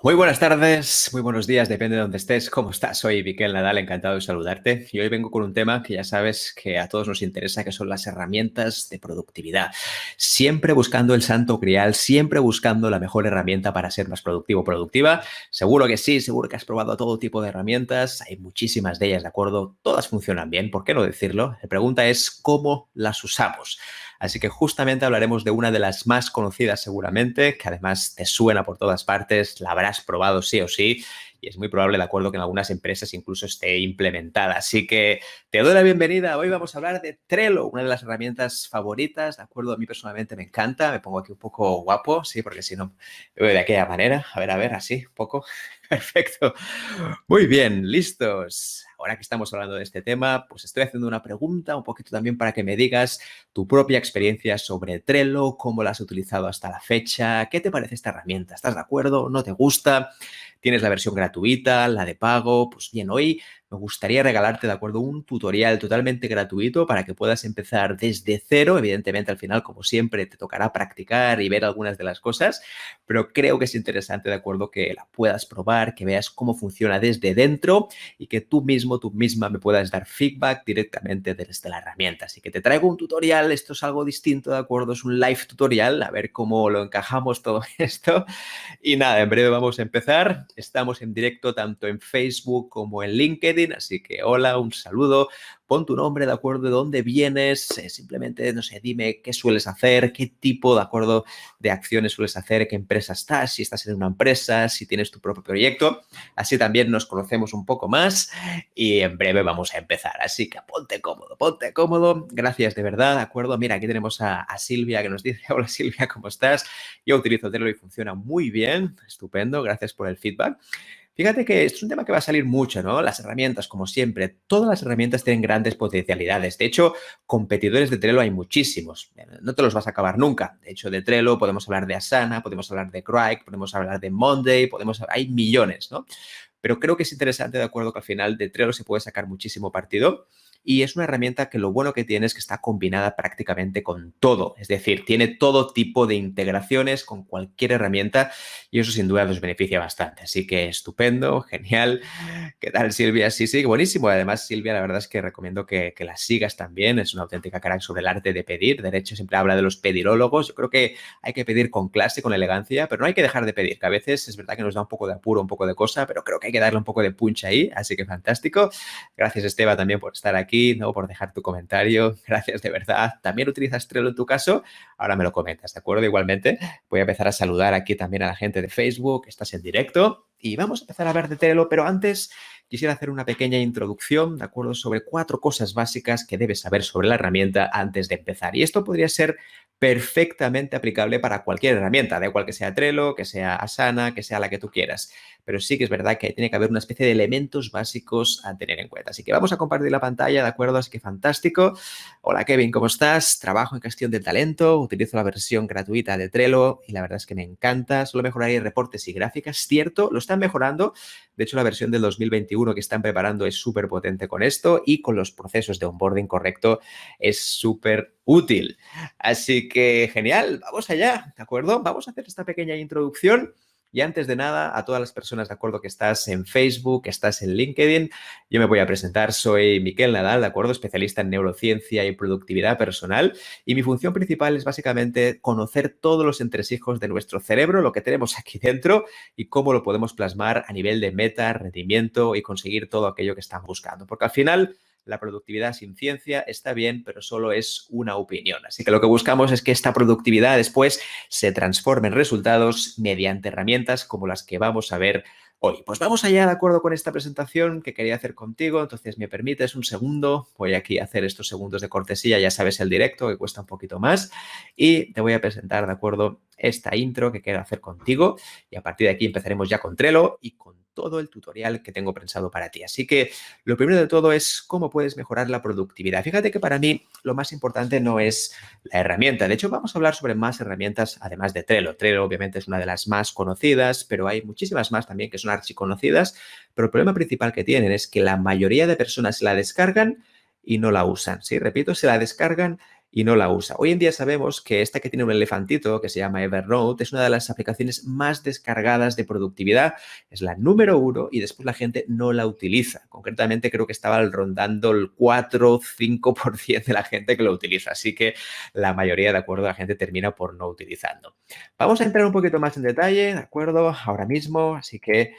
Muy buenas tardes, muy buenos días, depende de dónde estés. ¿Cómo estás? Soy Miquel Nadal, encantado de saludarte. Y hoy vengo con un tema que ya sabes que a todos nos interesa, que son las herramientas de productividad. Siempre buscando el santo grial, siempre buscando la mejor herramienta para ser más productivo o productiva. Seguro que sí, seguro que has probado todo tipo de herramientas. Hay muchísimas de ellas, ¿de acuerdo? Todas funcionan bien, ¿por qué no decirlo? La pregunta es cómo las usamos. Así que justamente hablaremos de una de las más conocidas seguramente, que además te suena por todas partes, la habrás probado sí o sí, y es muy probable, de acuerdo, que en algunas empresas incluso esté implementada. Así que te doy la bienvenida. Hoy vamos a hablar de Trello, una de las herramientas favoritas, ¿de acuerdo? A mí personalmente me encanta. Me pongo aquí un poco guapo, sí, porque si no, me veo de aquella manera. A ver, así, un poco. Perfecto. Muy bien, listos. Ahora que estamos hablando de este tema, pues estoy haciendo una pregunta un poquito también para que me digas tu propia experiencia sobre Trello, cómo la has utilizado hasta la fecha, qué te parece esta herramienta, ¿estás de acuerdo? ¿No te gusta? ¿Tienes la versión gratuita, la de pago? Pues bien, hoy me gustaría regalarte, ¿de acuerdo?, un tutorial totalmente gratuito para que puedas empezar desde cero. Evidentemente, al final, como siempre, te tocará practicar y ver algunas de las cosas, pero creo que es interesante, ¿de acuerdo?, que la puedas probar, que veas cómo funciona desde dentro y que tú mismo, tú misma me puedas dar feedback directamente desde la herramienta. Así que te traigo un tutorial, esto es algo distinto, ¿de acuerdo? Es un live tutorial, a ver cómo lo encajamos todo esto. Y nada, en breve vamos a empezar. Estamos en directo tanto en Facebook como en LinkedIn, así que hola, un saludo. Pon tu nombre, ¿de acuerdo? ¿De dónde vienes? Simplemente, no sé, dime qué sueles hacer, qué tipo, ¿de acuerdo?, de acciones sueles hacer, qué empresa estás, si estás en una empresa, si tienes tu propio proyecto. Así también nos conocemos un poco más y en breve vamos a empezar. Así que ponte cómodo, ponte cómodo. Gracias de verdad, ¿de acuerdo? Mira, aquí tenemos a Silvia que nos dice, hola Silvia, ¿cómo estás? Yo utilizo Trello y funciona muy bien, estupendo, gracias por el feedback. Fíjate que esto es un tema que va a salir mucho, ¿no? Las herramientas, como siempre, todas las herramientas tienen grandes potencialidades. De hecho, competidores de Trello hay muchísimos. No te los vas a acabar nunca. De hecho, de Trello podemos hablar de Asana, podemos hablar de Grok, podemos hablar de Monday, hay millones, ¿no? Pero creo que es interesante, de acuerdo, que al final de Trello se puede sacar muchísimo partido y es una herramienta que lo bueno que tiene es que está combinada prácticamente con todo. Es decir, tiene todo tipo de integraciones con cualquier herramienta y eso sin duda nos beneficia bastante. Así que estupendo, genial. ¿Qué tal, Silvia? Sí, sí, buenísimo. Además, Silvia, la verdad es que recomiendo que la sigas también. Es una auténtica crack sobre el arte de pedir. De hecho, siempre habla de los pedirólogos. Yo creo que hay que pedir con clase, con elegancia, pero no hay que dejar de pedir, que a veces es verdad que nos da un poco de apuro, un poco de cosa, pero creo que hay que darle un poco de punch ahí. Así que fantástico. Gracias, Esteba, también por estar aquí, ¿no?, por dejar tu comentario. Gracias de verdad. ¿También utilizas Trello en tu caso? Ahora me lo comentas, ¿de acuerdo? Igualmente, voy a empezar a saludar aquí también a la gente de Facebook. Estás en directo y vamos a empezar a hablar de Trello, pero antes quisiera hacer una pequeña introducción, ¿de acuerdo?, sobre 4 cosas básicas que debes saber sobre la herramienta antes de empezar. Y esto podría ser perfectamente aplicable para cualquier herramienta, da igual que sea Trello, que sea Asana, que sea la que tú quieras. Pero sí que es verdad que tiene que haber una especie de elementos básicos a tener en cuenta. Así que vamos a compartir la pantalla, ¿de acuerdo? Así que fantástico. Hola Kevin, ¿cómo estás? Trabajo en gestión de talento, utilizo la versión gratuita de Trello y la verdad es que me encanta. Solo mejoraría reportes y gráficas, cierto, lo están mejorando. De hecho, la versión del 2021 que están preparando es súper potente con esto y con los procesos de onboarding correcto es súper útil. Así que genial, vamos allá, ¿de acuerdo? Vamos a hacer esta pequeña introducción. Y antes de nada, a todas las personas, de acuerdo, que estás en Facebook, que estás en LinkedIn, yo me voy a presentar. Soy Miquel Nadal, de acuerdo, especialista en neurociencia y productividad personal. Y mi función principal es básicamente conocer todos los entresijos de nuestro cerebro, lo que tenemos aquí dentro y cómo lo podemos plasmar a nivel de meta, rendimiento y conseguir todo aquello que estamos buscando. Porque al final la productividad sin ciencia está bien, pero solo es una opinión. Así que lo que buscamos es que esta productividad después se transforme en resultados mediante herramientas como las que vamos a ver hoy. Pues vamos allá, de acuerdo, con esta presentación que quería hacer contigo. Entonces, ¿me permites un segundo? Voy aquí a hacer estos segundos de cortesía, ya sabes, el directo, que cuesta un poquito más. Y te voy a presentar, de acuerdo, esta intro que quiero hacer contigo. Y a partir de aquí empezaremos ya con Trello y con todo el tutorial que tengo pensado para ti. Así que lo primero de todo es cómo puedes mejorar la productividad. Fíjate que para mí lo más importante no es la herramienta. De hecho, vamos a hablar sobre más herramientas además de Trello. Trello obviamente es una de las más conocidas, pero hay muchísimas más también que son archiconocidas. Pero el problema principal que tienen es que la mayoría de personas se la descargan y no la usan. Sí, repito, se la descargan y no la usa. Hoy en día sabemos que esta que tiene un elefantito, que se llama Evernote, es una de las aplicaciones más descargadas de productividad. Es la número uno y después la gente no la utiliza. Concretamente creo que estaba rondando el 4 o 5% de la gente que lo utiliza. Así que la mayoría, de acuerdo, la gente termina por no utilizando. Vamos a entrar un poquito más en detalle, ¿de acuerdo? Ahora mismo, así que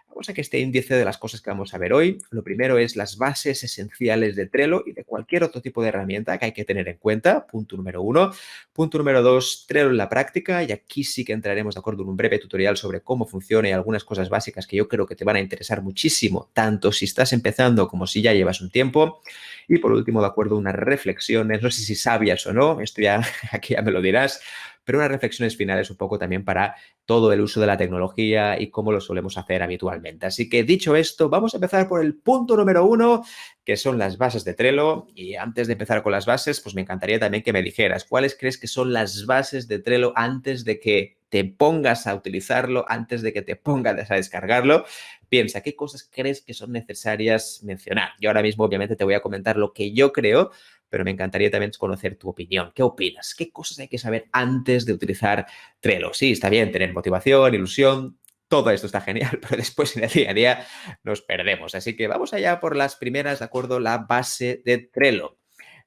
vamos a que este índice de las cosas que vamos a ver hoy. Lo primero es las bases esenciales de Trello y de cualquier otro tipo de herramienta que hay que tener en cuenta. Punto número uno. Punto número dos, Trello en la práctica. Y aquí sí que entraremos, de acuerdo, en un breve tutorial sobre cómo funciona y algunas cosas básicas que yo creo que te van a interesar muchísimo, tanto si estás empezando como si ya llevas un tiempo. Y por último, de acuerdo, unas reflexiones, no sé si sabias o no, esto ya aquí ya me lo dirás, pero unas reflexiones finales un poco también para todo el uso de la tecnología y cómo lo solemos hacer habitualmente. Así que dicho esto, vamos a empezar por el punto número uno, que son las bases de Trello. Y antes de empezar con las bases, pues me encantaría también que me dijeras cuáles crees que son las bases de Trello antes de que te pongas a utilizarlo, antes de que te pongas a descargarlo. Piensa, ¿qué cosas crees que son necesarias mencionar? Yo ahora mismo, obviamente, te voy a comentar lo que yo creo, pero me encantaría también conocer tu opinión. ¿Qué opinas? ¿Qué cosas hay que saber antes de utilizar Trello? Sí, está bien tener motivación, ilusión, todo esto está genial, pero después en el día a día nos perdemos. Así que vamos allá por las primeras, ¿de acuerdo? La base de Trello.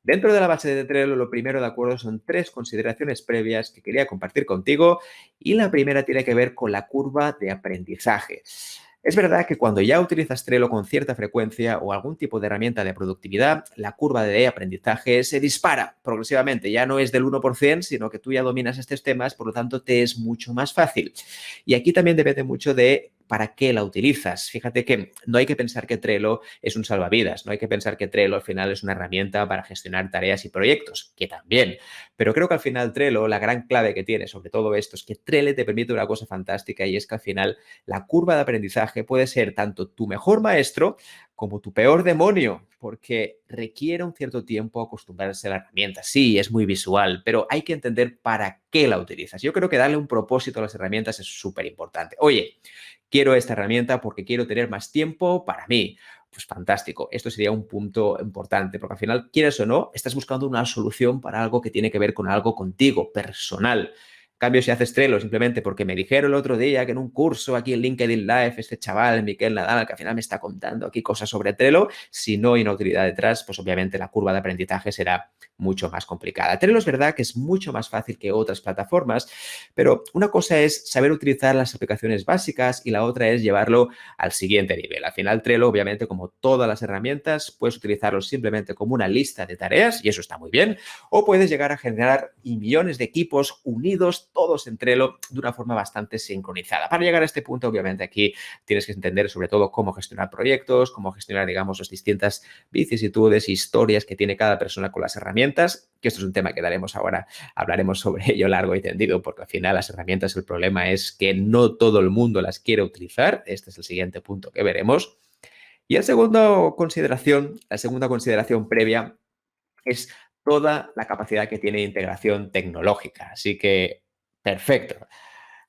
Dentro de la base de Trello, lo primero, de acuerdo, son tres consideraciones previas que quería compartir contigo y la primera tiene que ver con la curva de aprendizaje. Es verdad que cuando ya utilizas Trello con cierta frecuencia o algún tipo de herramienta de productividad, la curva de aprendizaje se dispara progresivamente. Ya no es del 1%, sino que tú ya dominas estos temas, por lo tanto, te es mucho más fácil. Y aquí también depende mucho de para qué la utilizas. Fíjate que no hay que pensar que Trello es un salvavidas, no hay que pensar que Trello al final es una herramienta para gestionar tareas y proyectos, que también. Pero creo que al final Trello, la gran clave que tiene sobre todo esto es que Trello te permite una cosa fantástica y es que al final la curva de aprendizaje puede ser tanto tu mejor maestro como tu peor demonio, porque requiere un cierto tiempo acostumbrarse a la herramienta. Sí, es muy visual, pero hay que entender para qué la utilizas. Yo creo que darle un propósito a las herramientas es súper importante. Oye, quiero esta herramienta porque quiero tener más tiempo para mí. Pues fantástico, esto sería un punto importante, porque al final, quieres o no, estás buscando una solución para algo que tiene que ver con algo contigo, personal. En cambio, si haces Trello simplemente porque me dijeron el otro día que en un curso aquí en LinkedIn Live, este chaval, Miquel Nadal, que al final me está contando aquí cosas sobre Trello, si no hay una utilidad detrás, pues obviamente la curva de aprendizaje será mucho más complicada. Trello es verdad que es mucho más fácil que otras plataformas, pero una cosa es saber utilizar las aplicaciones básicas y la otra es llevarlo al siguiente nivel. Al final, Trello, obviamente, como todas las herramientas, puedes utilizarlo simplemente como una lista de tareas y eso está muy bien, o puedes llegar a generar millones de equipos unidos, todos en Trello, de una forma bastante sincronizada. Para llegar a este punto, obviamente, aquí tienes que entender sobre todo cómo gestionar proyectos, cómo gestionar, digamos, las distintas vicisitudes, historias que tiene cada persona con las herramientas, que esto es un tema que daremos ahora, hablaremos sobre ello largo y tendido, porque al final las herramientas, el problema es que no todo el mundo las quiere utilizar. Este es el siguiente punto que veremos. Y la segunda consideración previa es toda la capacidad que tiene integración tecnológica. Así que, perfecto.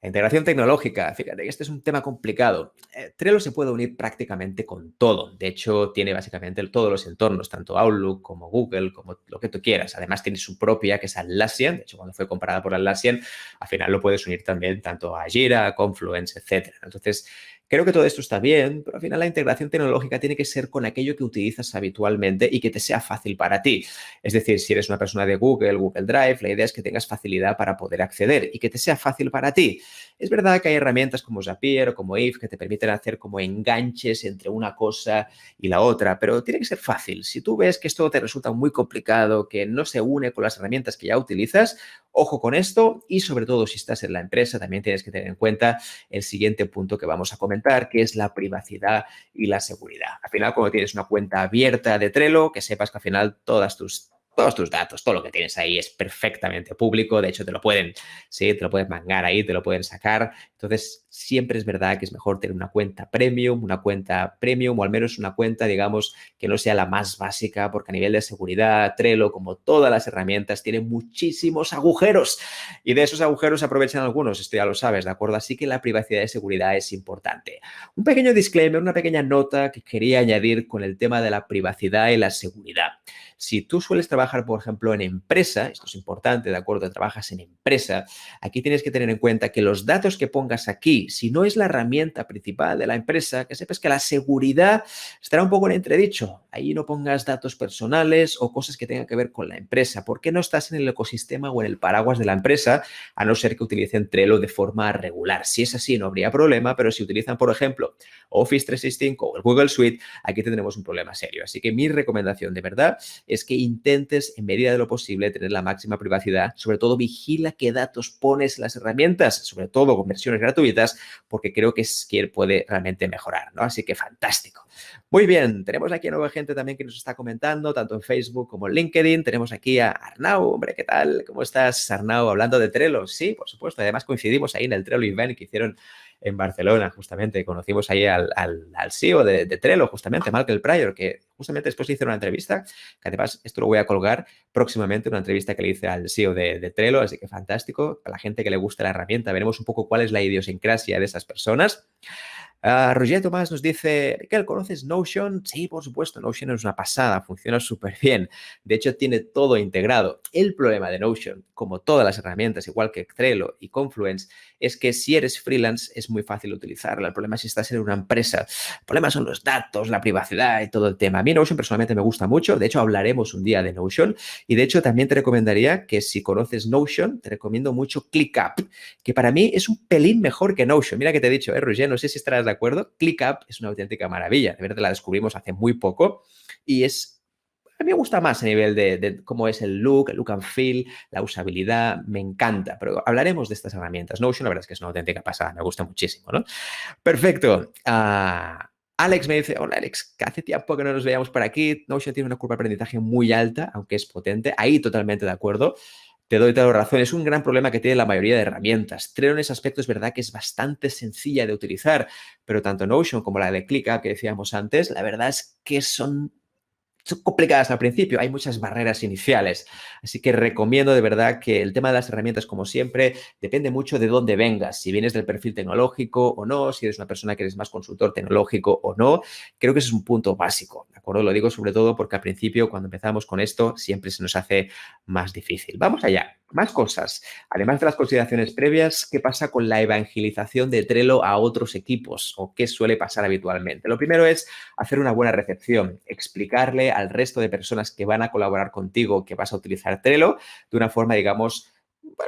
La integración tecnológica, fíjate que este es un tema complicado. Trello se puede unir prácticamente con todo. De hecho, tiene básicamente todos los entornos, tanto Outlook como Google, como lo que tú quieras. Además, tiene su propia, que es Atlassian. De hecho, cuando fue comparada por Atlassian, al final lo puedes unir también tanto a Jira, a Confluence, etc. Entonces, creo que todo esto está bien, pero al final la integración tecnológica tiene que ser con aquello que utilizas habitualmente y que te sea fácil para ti. Es decir, si eres una persona de Google, Google Drive, la idea es que tengas facilidad para poder acceder y que te sea fácil para ti. Es verdad que hay herramientas como Zapier o como If que te permiten hacer como enganches entre una cosa y la otra, pero tiene que ser fácil. Si tú ves que esto te resulta muy complicado, que no se une con las herramientas que ya utilizas, ojo con esto y sobre todo si estás en la empresa también tienes que tener en cuenta el siguiente punto que vamos a comentar, que es la privacidad y la seguridad. Al final, cuando tienes una cuenta abierta de Trello, que sepas que al final todos tus datos, todo lo que tienes ahí es perfectamente público. De hecho, te lo pueden mangar ahí, te lo pueden sacar. Entonces, siempre es verdad que es mejor tener una cuenta premium o al menos una cuenta, digamos, que no sea la más básica, porque a nivel de seguridad, Trello, como todas las herramientas, tiene muchísimos agujeros y de esos agujeros se aprovechan algunos, esto ya lo sabes, ¿de acuerdo? Así que la privacidad y seguridad es importante. Un pequeño disclaimer, una pequeña nota que quería añadir con el tema de la privacidad y la seguridad. Si tú sueles trabajar, por ejemplo, en empresa, esto es importante, ¿de acuerdo? Trabajas en empresa, aquí tienes que tener en cuenta que los datos que pongas aquí, si no es la herramienta principal de la empresa, que sepas que la seguridad estará un poco en entredicho. Ahí no pongas datos personales o cosas que tengan que ver con la empresa. ¿Por qué no estás en el ecosistema o en el paraguas de la empresa? A no ser que utilicen Trello de forma regular. Si es así, no habría problema, pero si utilizan, por ejemplo, Office 365 o el Google Suite, aquí tendremos un problema serio. Así que mi recomendación de verdad es que intentes, en medida de lo posible, tener la máxima privacidad. Sobre todo, vigila qué datos pones en las herramientas, sobre todo con versiones gratuitas, porque creo que es quien puede realmente mejorar, ¿no? Así que fantástico. Muy bien, tenemos aquí a nueva gente también que nos está comentando, tanto en Facebook como en LinkedIn. Tenemos aquí a Arnau. Hombre, ¿qué tal? ¿Cómo estás, Arnau? Hablando de Trello. Sí, por supuesto. Además, coincidimos ahí en el Trello Event que hicieron en Barcelona, justamente. Conocimos ahí al CEO de Trello, justamente, Michael Pryor, que justamente después le hicieron una entrevista, que además esto lo voy a colgar próximamente, una entrevista que le hice al CEO de Trello, así que fantástico. A la gente que le gusta la herramienta, veremos un poco cuál es la idiosincrasia de esas personas. Roger Tomás nos dice, Miquel, ¿conoces Notion? Sí, por supuesto, Notion es una pasada, funciona súper bien. De hecho, tiene todo integrado. El problema de Notion, como todas las herramientas, igual que Trello y Confluence, es que si eres freelance es muy fácil utilizarla. El problema es si estás en una empresa. El problema son los datos, la privacidad y todo el tema. A mí Notion personalmente me gusta mucho. De hecho, hablaremos un día de Notion. Y de hecho, también te recomendaría que si conoces Notion, te recomiendo mucho ClickUp, que para mí es un pelín mejor que Notion. Mira que te he dicho, Roger, no sé si estarás de acuerdo. ClickUp es una auténtica maravilla. De verdad, la descubrimos hace muy poco y a mí me gusta más a nivel de cómo es el look and feel, la usabilidad, me encanta. Pero hablaremos de estas herramientas. Notion, la verdad es que es una auténtica pasada, me gusta muchísimo, ¿no? Perfecto. Alex me dice, hola Alex, que hace tiempo que no nos veíamos por aquí. Notion tiene una curva de aprendizaje muy alta, aunque es potente. Ahí totalmente de acuerdo. Te doy toda la razón. Es un gran problema que tiene la mayoría de herramientas. Trello en ese aspecto es verdad que es bastante sencilla de utilizar, pero tanto Notion como la de ClickUp que decíamos antes, la verdad es que son complicadas al principio, hay muchas barreras iniciales. Así que recomiendo de verdad que el tema de las herramientas, como siempre, depende mucho de dónde vengas, si vienes del perfil tecnológico o no, si eres una persona que eres más consultor tecnológico o no. Creo que ese es un punto básico, ¿de acuerdo? Lo digo sobre todo porque al principio, cuando empezamos con esto, siempre se nos hace más difícil. Vamos allá, más cosas. Además de las consideraciones previas, ¿qué pasa con la evangelización de Trello a otros equipos o qué suele pasar habitualmente? Lo primero es hacer una buena recepción, explicarle al resto de personas que van a colaborar contigo que vas a utilizar Trello de una forma, digamos,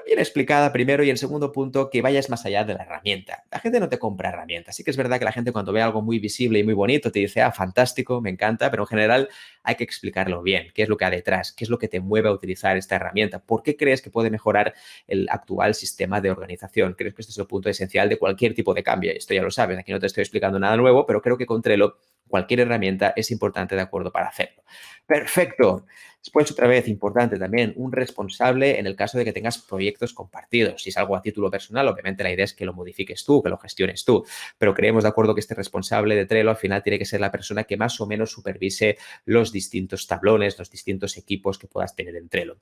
bien explicada primero y en segundo punto, que vayas más allá de la herramienta. La gente no te compra herramientas. Sí que es verdad que la gente cuando ve algo muy visible y muy bonito te dice, fantástico, me encanta, pero en general hay que explicarlo bien. ¿Qué es lo que hay detrás? ¿Qué es lo que te mueve a utilizar esta herramienta? ¿Por qué crees que puede mejorar el actual sistema de organización? Creo que este es el punto esencial de cualquier tipo de cambio. Esto ya lo sabes, aquí no te estoy explicando nada nuevo, pero creo que con Trello cualquier herramienta es importante, de acuerdo, para hacerlo. Perfecto. Después, otra vez, importante también, un responsable en el caso de que tengas proyectos compartidos. Si es algo a título personal, obviamente la idea es que lo modifiques tú, que lo gestiones tú, pero creemos, de acuerdo, que este responsable de Trello al final tiene que ser la persona que más o menos supervise los distintos tablones, los distintos equipos que puedas tener en Trello.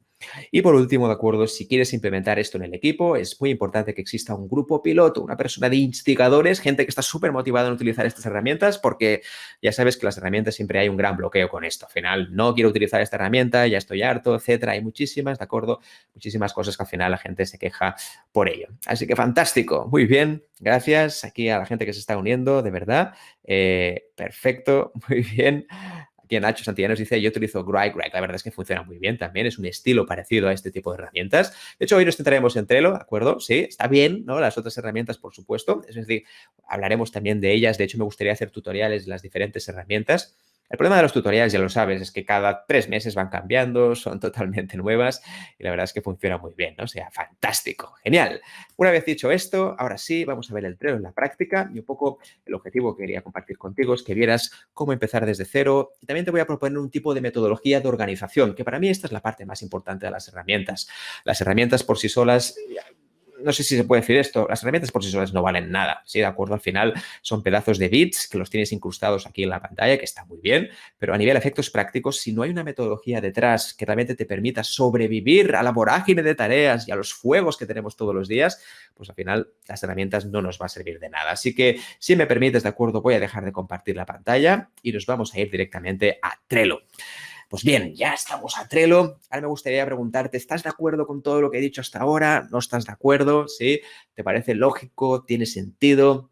Y por último, de acuerdo, si quieres implementar esto en el equipo, es muy importante que exista un grupo piloto, una persona de instigadores, gente que está súper motivada en utilizar estas herramientas, porque ya sabes que las herramientas siempre hay un gran bloqueo con esto. Al final, no quiero utilizar esta herramienta, ya estoy harto, etcétera. Hay muchísimas, ¿de acuerdo? Muchísimas cosas que al final la gente se queja por ello. Así que fantástico, muy bien. Gracias aquí a la gente que se está uniendo, de verdad. Perfecto, muy bien. Aquí Nacho Santillanos dice, yo utilizo Greg. La verdad es que funciona muy bien también. Es un estilo parecido a este tipo de herramientas. De hecho, hoy nos centraremos en Trello, ¿de acuerdo? Sí, está bien, ¿no? Las otras herramientas, por supuesto. Es decir, hablaremos también de ellas. De hecho, me gustaría hacer tutoriales de las diferentes herramientas. El problema de los tutoriales, ya lo sabes, es que cada 3 meses van cambiando, son totalmente nuevas y la verdad es que funciona muy bien, ¿no? O sea, fantástico, genial. Una vez dicho esto, ahora sí, vamos a ver el Trello en la práctica y un poco el objetivo que quería compartir contigo es que vieras cómo empezar desde cero y también te voy a proponer un tipo de metodología de organización, que para mí esta es la parte más importante de las herramientas. Las herramientas por sí solas, no sé si se puede decir esto, las herramientas por sí solas no valen nada, ¿sí? De acuerdo, al final son pedazos de bits que los tienes incrustados aquí en la pantalla, que está muy bien, pero a nivel de efectos prácticos, si no hay una metodología detrás que realmente te permita sobrevivir a la vorágine de tareas y a los fuegos que tenemos todos los días, pues al final las herramientas no nos va a servir de nada. Así que, si me permites, de acuerdo, voy a dejar de compartir la pantalla y nos vamos a ir directamente a Trello. Pues bien, ya estamos a Trello. Ahora me gustaría preguntarte, ¿estás de acuerdo con todo lo que he dicho hasta ahora? ¿No estás de acuerdo? ¿Sí? ¿Te parece lógico? ¿Tiene sentido?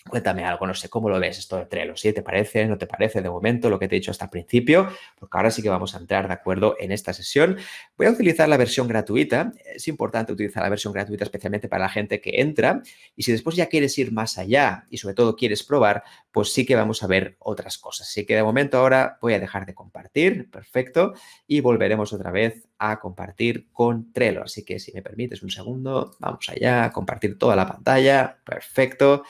Cuéntame algo, no sé, ¿cómo lo ves esto de Trello? ¿Sí? ¿Te parece? ¿No te parece de momento lo que te he dicho hasta el principio? Porque ahora sí que vamos a entrar de acuerdo en esta sesión. Voy a utilizar la versión gratuita. Es importante utilizar la versión gratuita especialmente para la gente que entra. Y si después ya quieres ir más allá y sobre todo quieres probar, pues sí que vamos a ver otras cosas. Así que de momento ahora voy a dejar de compartir. Perfecto. Y volveremos otra vez a compartir con Trello. Así que si me permites un segundo, vamos allá, a compartir toda la pantalla. Perfecto.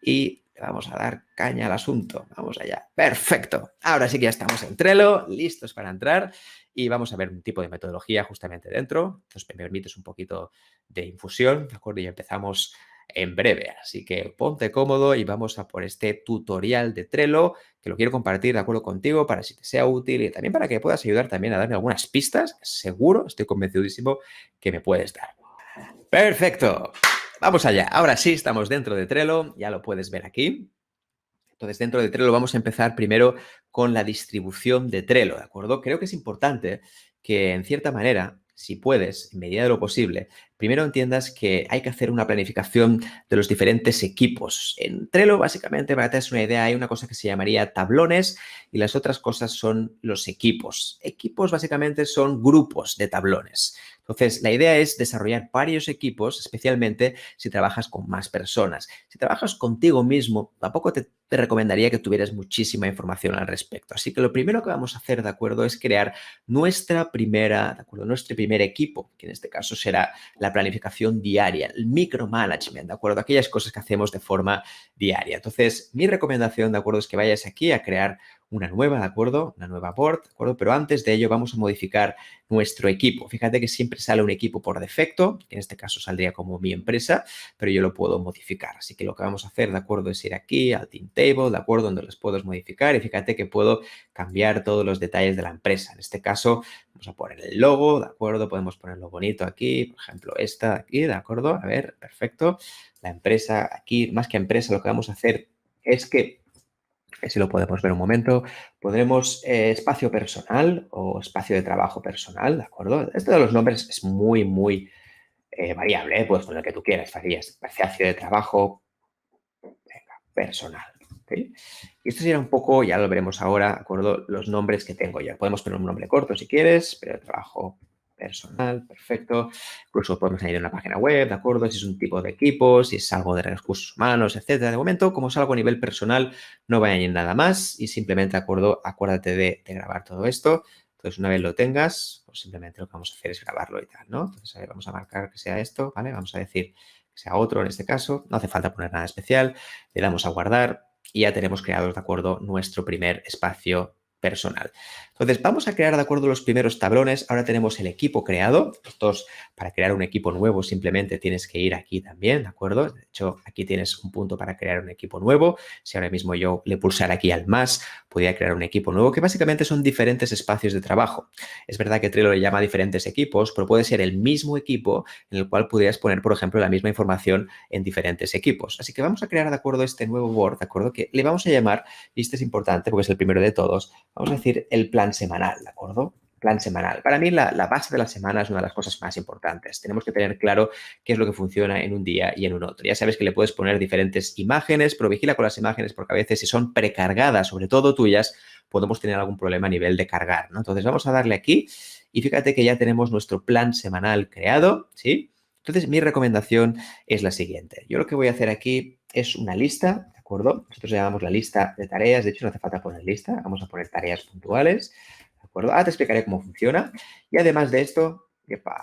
Y le vamos a dar caña al asunto. Vamos allá. Perfecto. Ahora sí que ya estamos en Trello, listos para entrar y vamos a ver un tipo de metodología justamente dentro. Entonces, me permites un poquito de infusión, ¿de acuerdo? Y empezamos en breve. Así que ponte cómodo y vamos a por este tutorial de Trello que lo quiero compartir de acuerdo contigo para si te sea útil y también para que puedas ayudar también a darme algunas pistas. Seguro, estoy convencidísimo que me puedes dar. Perfecto. Vamos allá. Ahora sí, estamos dentro de Trello. Ya lo puedes ver aquí. Entonces, dentro de Trello vamos a empezar primero con la distribución de Trello, ¿de acuerdo? Creo que es importante que, en cierta manera, si puedes, en medida de lo posible, primero entiendas que hay que hacer una planificación de los diferentes equipos. En Trello, básicamente, para que te des una idea, hay una cosa que se llamaría tablones y las otras cosas son los equipos. Equipos, básicamente, son grupos de tablones. Entonces, la idea es desarrollar varios equipos, especialmente si trabajas con más personas. Si trabajas contigo mismo, tampoco te recomendaría que tuvieras muchísima información al respecto. Así que lo primero que vamos a hacer, ¿de acuerdo?, es crear nuestro primer equipo, que en este caso será la planificación diaria, el micromanagement, ¿de acuerdo? Aquellas cosas que hacemos de forma diaria. Entonces, mi recomendación, ¿de acuerdo?, es que vayas aquí a crear una nueva, ¿de acuerdo? Una nueva board, ¿de acuerdo? Pero antes de ello vamos a modificar nuestro equipo. Fíjate que siempre sale un equipo por defecto, que en este caso saldría como mi empresa, pero yo lo puedo modificar. Así que lo que vamos a hacer, ¿de acuerdo?, es ir aquí al Team Table, ¿de acuerdo?, donde los puedo modificar y fíjate que puedo cambiar todos los detalles de la empresa. En este caso, vamos a poner el logo, ¿de acuerdo? Podemos ponerlo bonito aquí, por ejemplo, esta de aquí, ¿de acuerdo? A ver, perfecto. La empresa aquí, más que empresa, lo que vamos a hacer es que si lo podemos ver un momento, pondremos espacio personal o espacio de trabajo personal, ¿de acuerdo? Esto de los nombres es muy variable, ¿eh? Puedes poner lo que tú quieras, Farías, espacio de trabajo, venga, personal, ¿ok? Y esto sería un poco, ya lo veremos ahora, ¿de acuerdo?, los nombres que tengo yo. Podemos poner un nombre corto si quieres, pero de trabajo personal, perfecto. Incluso podemos añadir una página web, ¿de acuerdo? Si es un tipo de equipo, si es algo de recursos humanos, etcétera. De momento, como es algo a nivel personal, no voy a añadir nada más y simplemente, ¿de acuerdo?, acuérdate de grabar todo esto. Entonces, una vez lo tengas, pues simplemente lo que vamos a hacer es grabarlo y tal, ¿no? Entonces, ahí vamos a marcar que sea esto, ¿vale? Vamos a decir que sea otro en este caso. No hace falta poner nada especial. Le damos a guardar y ya tenemos creado, ¿de acuerdo?, nuestro primer espacio personal. Entonces, vamos a crear, ¿de acuerdo?, los primeros tablones. Ahora tenemos el equipo creado. Estos, para crear un equipo nuevo, simplemente tienes que ir aquí también, ¿de acuerdo? De hecho, aquí tienes un punto para crear un equipo nuevo. Si ahora mismo yo le pulsara aquí al más, podría crear un equipo nuevo, que básicamente son diferentes espacios de trabajo. Es verdad que Trello le llama diferentes equipos, pero puede ser el mismo equipo en el cual pudieras poner, por ejemplo, la misma información en diferentes equipos. Así que vamos a crear, ¿de acuerdo?, este nuevo board, ¿de acuerdo?, que le vamos a llamar, y este es importante porque es el primero de todos, vamos a decir el plan semanal, ¿de acuerdo? Plan semanal. Para mí la base de la semana es una de las cosas más importantes. Tenemos que tener claro qué es lo que funciona en un día y en un otro. Ya sabes que le puedes poner diferentes imágenes, pero vigila con las imágenes porque a veces si son precargadas, sobre todo tuyas, podemos tener algún problema a nivel de cargar, ¿no? Entonces vamos a darle aquí y fíjate que ya tenemos nuestro plan semanal creado, ¿sí? Entonces mi recomendación es la siguiente. Yo lo que voy a hacer aquí es una lista, ¿de acuerdo? Nosotros llamamos la lista de tareas. De hecho, no hace falta poner lista. Vamos a poner tareas puntuales, ¿de acuerdo? Ahora te explicaré cómo funciona. Y además de esto,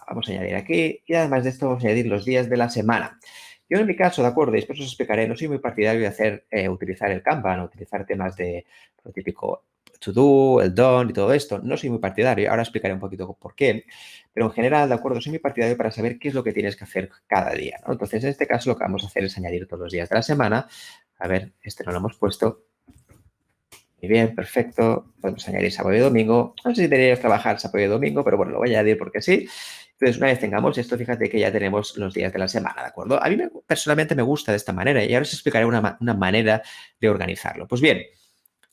vamos a añadir aquí. Y además de esto, vamos a añadir los días de la semana. Yo en mi caso, ¿de acuerdo? Y después os explicaré, no soy muy partidario de utilizar el Kanban, utilizar temas de lo típico to do, el done y todo esto. No soy muy partidario. Ahora explicaré un poquito por qué. Pero en general, ¿de acuerdo?, soy muy partidario para saber qué es lo que tienes que hacer cada día, ¿no? Entonces, en este caso, lo que vamos a hacer es añadir todos los días de la semana. A ver, este no lo hemos puesto. Muy bien, perfecto. Podemos añadir sábado y domingo. No sé si deberías trabajar sábado y domingo, pero bueno, lo voy a añadir porque sí. Entonces, una vez tengamos esto, fíjate que ya tenemos los días de la semana, ¿de acuerdo? A mí personalmente me gusta de esta manera y ahora os explicaré una manera de organizarlo. Pues bien,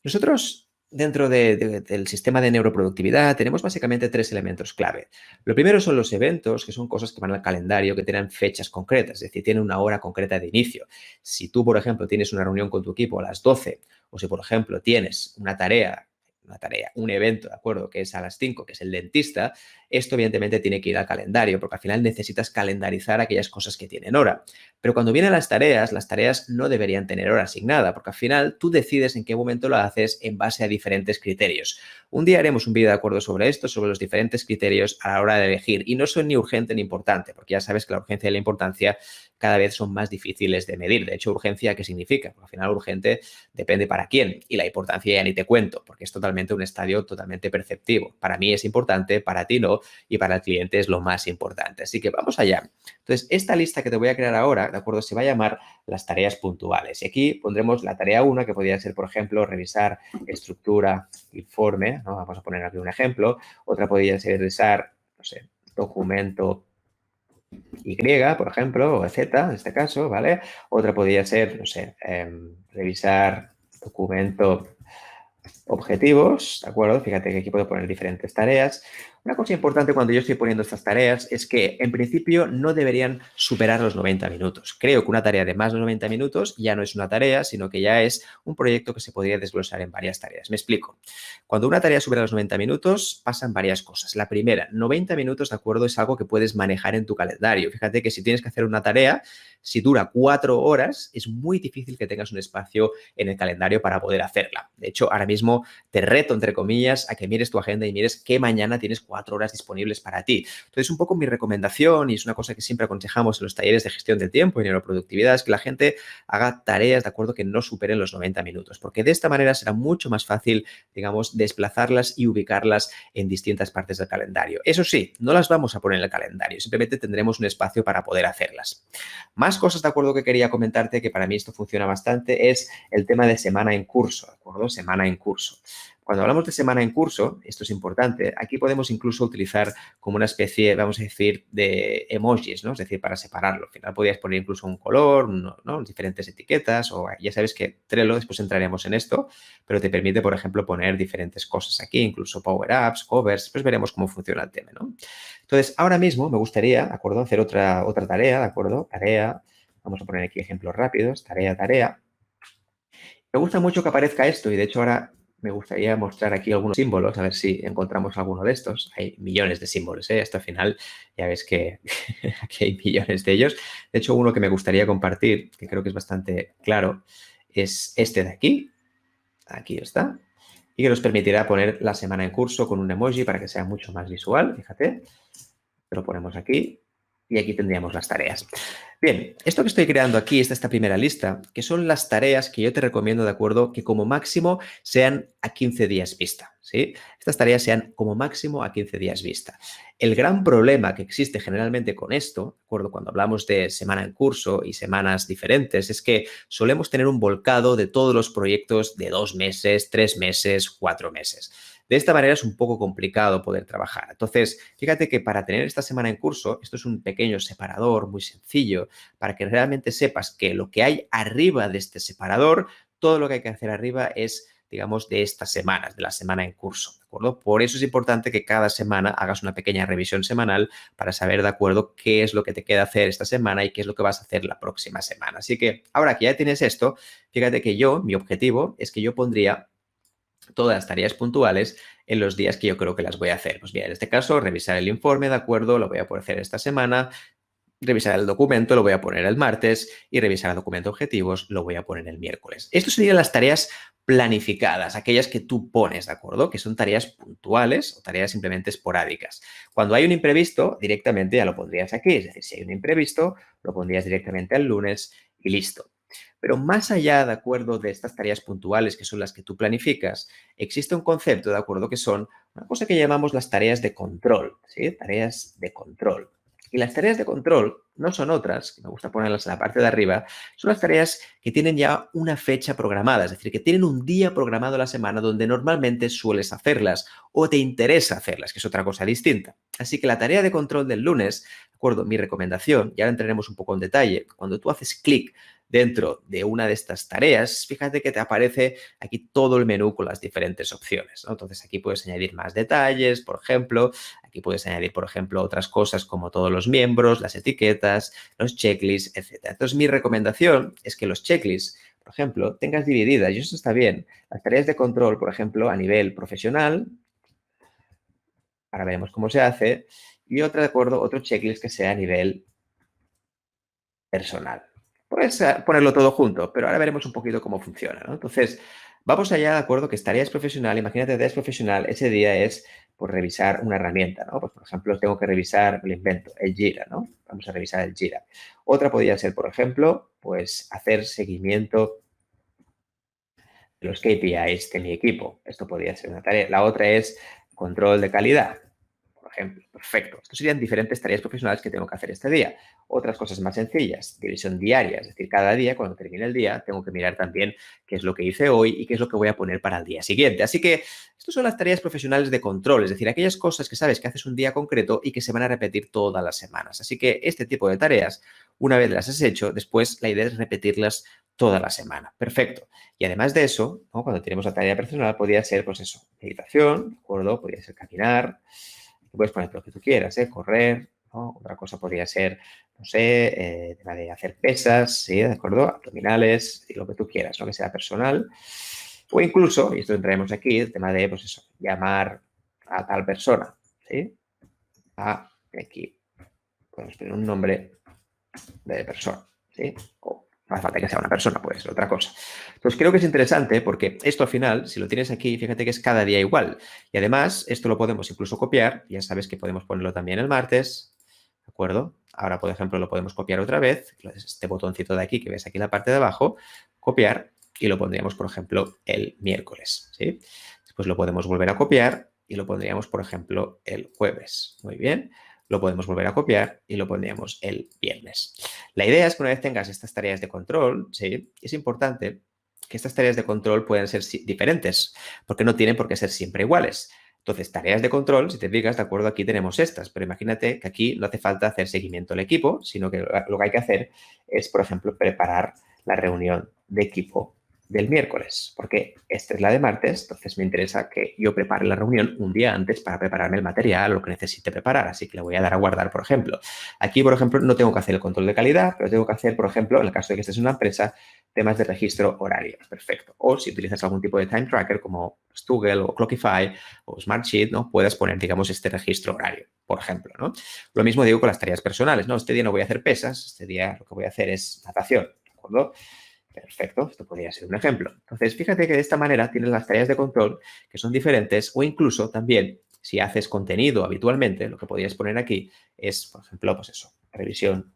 nosotros dentro del sistema de neuroproductividad tenemos básicamente 3 elementos clave. Lo primero son los eventos, que son cosas que van al calendario, que tienen fechas concretas, es decir, tienen una hora concreta de inicio. Si tú, por ejemplo, tienes una reunión con tu equipo a las 12, o si, por ejemplo, tienes un evento, ¿de acuerdo?, que es a las 5, que es el dentista, esto evidentemente tiene que ir al calendario, porque al final necesitas calendarizar aquellas cosas que tienen hora. Pero cuando vienen las tareas no deberían tener hora asignada, porque al final tú decides en qué momento lo haces en base a diferentes criterios. Un día haremos un vídeo de acuerdo sobre esto, sobre los diferentes criterios a la hora de elegir, y no son ni urgente ni importante, porque ya sabes que la urgencia y la importancia cada vez son más difíciles de medir. De hecho, urgencia, ¿qué significa? Porque al final urgente depende para quién, y la importancia ya ni te cuento, porque es totalmente un estadio totalmente perceptivo. Para mí es importante, para ti no, y para el cliente es lo más importante. Así que vamos allá. Entonces, esta lista que te voy a crear ahora, ¿de acuerdo?, se va a llamar las tareas puntuales. Y aquí pondremos la tarea 1, que podría ser, por ejemplo, revisar estructura, informe, ¿no? Vamos a poner aquí un ejemplo. Otra podría ser revisar, no sé, documento Y, por ejemplo, o Z, en este caso, ¿vale? Otra podría ser, no sé, revisar documento objetivos, ¿de acuerdo? Fíjate que aquí puedo poner diferentes tareas. Una cosa importante cuando yo estoy poniendo estas tareas es que, en principio, no deberían superar los 90 minutos. Creo que una tarea de más de 90 minutos ya no es una tarea, sino que ya es un proyecto que se podría desglosar en varias tareas. Me explico. Cuando una tarea supera los 90 minutos, pasan varias cosas. La primera, 90 minutos, ¿de acuerdo?, es algo que puedes manejar en tu calendario. Fíjate que si tienes que hacer una tarea, si dura 4 horas, es muy difícil que tengas un espacio en el calendario para poder hacerla. De hecho, ahora mismo te reto, entre comillas, a que mires tu agenda y mires que mañana tienes 4 horas disponibles para ti. Entonces, un poco mi recomendación, y es una cosa que siempre aconsejamos en los talleres de gestión del tiempo y neuroproductividad, es que la gente haga tareas, ¿de acuerdo?, que no superen los 90 minutos, porque de esta manera será mucho más fácil, digamos, desplazarlas y ubicarlas en distintas partes del calendario. Eso sí, no las vamos a poner en el calendario, simplemente tendremos un espacio para poder hacerlas. Más cosas, ¿de acuerdo?, que quería comentarte, que para mí esto funciona bastante, es el tema de semana en curso, ¿de acuerdo? Semana en curso. Cuando hablamos de semana en curso, esto es importante, aquí podemos incluso utilizar como una especie, vamos a decir, de emojis, ¿no? Es decir, para separarlo. Al final podrías poner incluso un color, ¿no?, diferentes etiquetas, o ya sabes que Trello, después entraremos en esto, pero te permite, por ejemplo, poner diferentes cosas aquí, incluso power-ups, covers, después veremos cómo funciona el tema, ¿no? Entonces, ahora mismo me gustaría, ¿de acuerdo?, hacer otra tarea, ¿de acuerdo? Tarea, vamos a poner aquí ejemplos rápidos, tarea. Me gusta mucho que aparezca esto, y de hecho ahora me gustaría mostrar aquí algunos símbolos, a ver si encontramos alguno de estos. Hay millones de símbolos, ¿eh? Esto al final ya ves que aquí hay millones de ellos. De hecho, uno que me gustaría compartir, que creo que es bastante claro, es este de aquí. Aquí está. Y que nos permitirá poner la semana en curso con un emoji para que sea mucho más visual. Fíjate. Lo ponemos aquí y aquí tendríamos las tareas. Bien, esto que estoy creando aquí, esta primera lista, que son las tareas que yo te recomiendo, ¿de acuerdo?, que como máximo sean a 15 días vista, ¿sí? Estas tareas sean como máximo a 15 días vista. El gran problema que existe generalmente con esto, ¿de acuerdo?, cuando hablamos de semana en curso y semanas diferentes, es que solemos tener un volcado de todos los proyectos de 2 meses, 3 meses, 4 meses. De esta manera es un poco complicado poder trabajar. Entonces, fíjate que para tener esta semana en curso, esto es un pequeño separador muy sencillo para que realmente sepas que lo que hay arriba de este separador, todo lo que hay que hacer arriba es, digamos, de estas semanas, de la semana en curso, ¿de acuerdo? Por eso es importante que cada semana hagas una pequeña revisión semanal para saber, ¿de acuerdo?, qué es lo que te queda hacer esta semana y qué es lo que vas a hacer la próxima semana. Así que ahora que ya tienes esto, fíjate que mi objetivo es que yo pondría todas las tareas puntuales en los días que yo creo que las voy a hacer. Pues bien, en este caso, revisar el informe, ¿de acuerdo? Lo voy a poder hacer esta semana. Revisar el documento lo voy a poner el martes y revisar el documento objetivos lo voy a poner el miércoles. Estas serían las tareas planificadas, aquellas que tú pones, ¿de acuerdo?, que son tareas puntuales o tareas simplemente esporádicas. Cuando hay un imprevisto, directamente ya lo pondrías aquí. Es decir, si hay un imprevisto, lo pondrías directamente el lunes y listo. Pero más allá, ¿de acuerdo?, de estas tareas puntuales, que son las que tú planificas, existe un concepto, ¿de acuerdo?, que son una cosa que llamamos las tareas de control, ¿sí? Tareas de control. Y las tareas de control no son otras, que me gusta ponerlas en la parte de arriba, son las tareas que tienen ya una fecha programada, es decir, que tienen un día programado a la semana donde normalmente sueles hacerlas o te interesa hacerlas, que es otra cosa distinta. Así que la tarea de control del lunes, ¿de acuerdo?, mi recomendación, y ahora entraremos un poco en detalle, cuando tú haces clic dentro de una de estas tareas, fíjate que te aparece aquí todo el menú con las diferentes opciones, ¿no? Entonces, aquí puedes añadir más detalles, por ejemplo. Aquí puedes añadir, por ejemplo, otras cosas como todos los miembros, las etiquetas, los checklists, etc. Entonces, mi recomendación es que los checklists, por ejemplo, tengas divididas, y eso está bien, las tareas de control, por ejemplo, a nivel profesional. Ahora veremos cómo se hace. Y otra, de acuerdo, otro checklist que sea a nivel personal. Puedes ponerlo todo junto, pero ahora veremos un poquito cómo funciona, ¿no? Entonces, vamos allá, de acuerdo, que es tareas profesional. Imagínate, tareas profesional, ese día es por revisar una herramienta, ¿no? Pues, por ejemplo, tengo que revisar, el invento, el Jira, ¿no? Vamos a revisar el Jira. Otra podría ser, por ejemplo, pues hacer seguimiento de los KPIs de mi equipo. Esto podría ser una tarea. La otra es control de calidad, por ejemplo. Perfecto. Estos serían diferentes tareas profesionales que tengo que hacer este día. Otras cosas más sencillas, división diaria, es decir, cada día, cuando termine el día, tengo que mirar también qué es lo que hice hoy y qué es lo que voy a poner para el día siguiente. Así que estas son las tareas profesionales de control, es decir, aquellas cosas que sabes que haces un día concreto y que se van a repetir todas las semanas. Así que este tipo de tareas, una vez las has hecho, después la idea es repetirlas toda la semana. Perfecto. Y además de eso, ¿no? Cuando tenemos la tarea personal, podría ser, pues eso, meditación, ¿de acuerdo? Podría ser caminar, puedes poner lo que tú quieras, ¿eh? Correr, ¿no? Otra cosa podría ser, no sé, tema de hacer pesas, ¿sí? ¿De acuerdo? Abdominales, y lo que tú quieras, ¿no? Que sea personal. O incluso, y esto entraremos aquí, el tema de, pues eso, llamar a tal persona, ¿sí? Aquí podemos poner un nombre de persona, ¿sí? O no hace falta que sea una persona, puede ser otra cosa. Entonces, creo que es interesante porque esto al final, si lo tienes aquí, fíjate que es cada día igual. Y además, esto lo podemos incluso copiar. Ya sabes que podemos ponerlo también el martes, ¿de acuerdo? Ahora, por ejemplo, lo podemos copiar otra vez. Este botoncito de aquí que ves aquí en la parte de abajo, copiar, y lo pondríamos, por ejemplo, el miércoles, ¿sí? Después lo podemos volver a copiar y lo pondríamos, por ejemplo, el jueves. Muy bien. Lo podemos volver a copiar y lo pondríamos el viernes. La idea es que una vez tengas estas tareas de control, ¿sí? Es importante que estas tareas de control puedan ser diferentes, porque no tienen por qué ser siempre iguales. Entonces, tareas de control, si te fijas, de acuerdo, aquí tenemos estas, pero imagínate que aquí no hace falta hacer seguimiento al equipo, sino que lo que hay que hacer es, por ejemplo, preparar la reunión de equipo del miércoles, porque esta es la de martes, entonces me interesa que yo prepare la reunión un día antes para prepararme el material o lo que necesite preparar, así que le voy a dar a guardar, por ejemplo. Aquí, por ejemplo, no tengo que hacer el control de calidad, pero tengo que hacer, por ejemplo, en el caso de que estés en una empresa, temas de registro horario. Perfecto. O si utilizas algún tipo de time tracker como Stugel o Clockify o Smartsheet, ¿no? Puedes poner, digamos, este registro horario, por ejemplo, ¿no? Lo mismo digo con las tareas personales, ¿no? Este día no voy a hacer pesas, este día lo que voy a hacer es natación, ¿de acuerdo? Perfecto, esto podría ser un ejemplo. Entonces, fíjate que de esta manera tienes las tareas de control que son diferentes o incluso también si haces contenido habitualmente, lo que podrías poner aquí es, por ejemplo, pues eso, revisión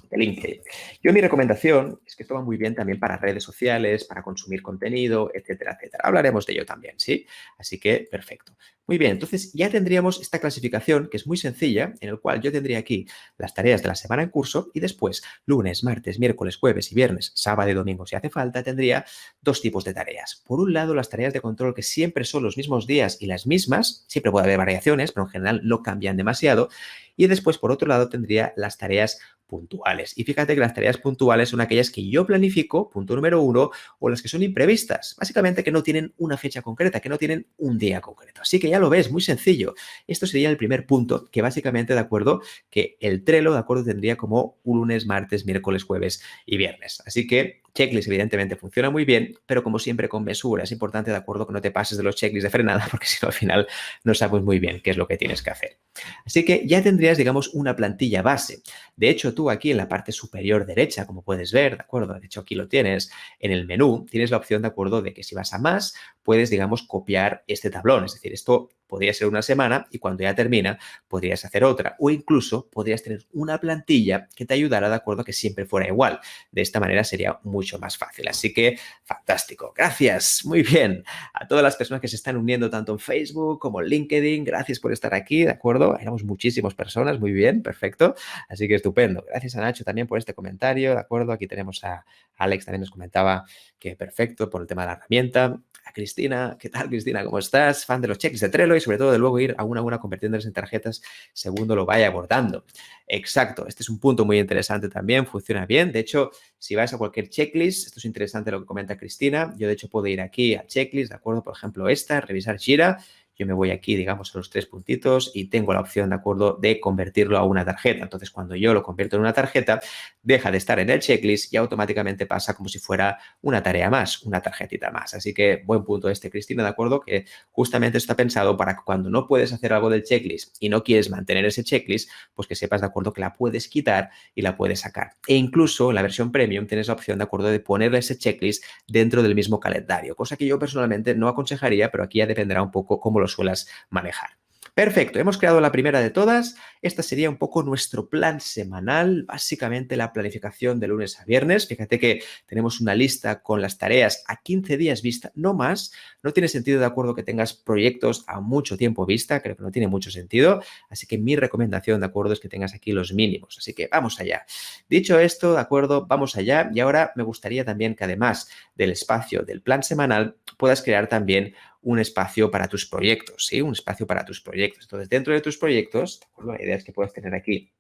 de LinkedIn. Yo mi recomendación es que esto va muy bien también para redes sociales, para consumir contenido, etcétera, etcétera. Hablaremos de ello también, ¿sí? Así que, perfecto. Muy bien, entonces ya tendríamos esta clasificación que es muy sencilla, en el cual yo tendría aquí las tareas de la semana en curso y después lunes, martes, miércoles, jueves y viernes, sábado y domingo si hace falta, tendría dos tipos de tareas. Por un lado, las tareas de control que siempre son los mismos días y las mismas, siempre puede haber variaciones, pero en general no cambian demasiado. Y después, por otro lado, tendría las tareas puntuales. Y fíjate que las tareas puntuales son aquellas que yo planifico, punto número uno, o las que son imprevistas. Básicamente que no tienen una fecha concreta, que no tienen un día concreto. Así que ya lo ves, muy sencillo. Esto sería el primer punto, que básicamente, de acuerdo, que el Trello, de acuerdo, tendría como un lunes, martes, miércoles, jueves y viernes. Así que checklist evidentemente funciona muy bien, pero como siempre con mesura. Es importante, de acuerdo, que no te pases de los checklists de frenada, porque si no al final no sabes muy bien qué es lo que tienes que hacer. Así que ya tendrías, digamos, una plantilla base. De hecho, tú aquí en la parte superior derecha, como puedes ver, ¿de acuerdo? De hecho, aquí lo tienes en el menú, tienes la opción, ¿de acuerdo?, de que si vas a más, puedes, digamos, copiar este tablón. Es decir, esto podría ser una semana y cuando ya termina podrías hacer otra. O incluso podrías tener una plantilla que te ayudara, de acuerdo, a que siempre fuera igual. De esta manera sería mucho más fácil. Así que, fantástico. Gracias. Muy bien. A todas las personas que se están uniendo tanto en Facebook como en LinkedIn, gracias por estar aquí, ¿de acuerdo? Éramos muchísimas personas. Muy bien, perfecto. Así que estupendo. Gracias a Nacho también por este comentario, ¿de acuerdo? Aquí tenemos a Alex también nos comentaba que perfecto por el tema de la herramienta. A Cristina, ¿qué tal, Cristina? ¿Cómo estás? Fan de los cheques de Trello y sobre todo de luego ir a una convirtiéndolos en tarjetas según lo vaya abordando. Exacto, este es un punto muy interesante también, funciona bien. De hecho, si vais a cualquier checklist, esto es interesante lo que comenta Cristina, yo de hecho puedo ir aquí a checklist, ¿de acuerdo? Por ejemplo, esta, revisar Jira. Yo me voy aquí, digamos, a los 3 puntitos y tengo la opción, ¿de acuerdo?, de convertirlo a una tarjeta. Entonces, cuando yo lo convierto en una tarjeta, deja de estar en el checklist y automáticamente pasa como si fuera una tarea más, una tarjetita más. Así que buen punto este, Cristina, ¿de acuerdo? Que justamente está pensado para que cuando no puedes hacer algo del checklist y no quieres mantener ese checklist, pues que sepas, ¿de acuerdo?, que la puedes quitar y la puedes sacar. E incluso en la versión premium tienes la opción, ¿de acuerdo?, de ponerle ese checklist dentro del mismo calendario, cosa que yo personalmente no aconsejaría, pero aquí ya dependerá un poco cómo lo suelas manejar. Perfecto, hemos creado la primera de todas. Esta sería un poco nuestro plan semanal, básicamente la planificación de lunes a viernes. Fíjate que tenemos una lista con las tareas a 15 días vista, no más. No tiene sentido, de acuerdo, que tengas proyectos a mucho tiempo vista, creo que no tiene mucho sentido. Así que mi recomendación, de acuerdo, es que tengas aquí los mínimos. Así que vamos allá. Dicho esto, de acuerdo, vamos allá. Y ahora me gustaría también que además del espacio del plan semanal, puedas crear también un espacio para tus proyectos, ¿sí? Un espacio para tus proyectos. Entonces, dentro de tus proyectos, ¿de acuerdo?, la idea es que puedas tener aquí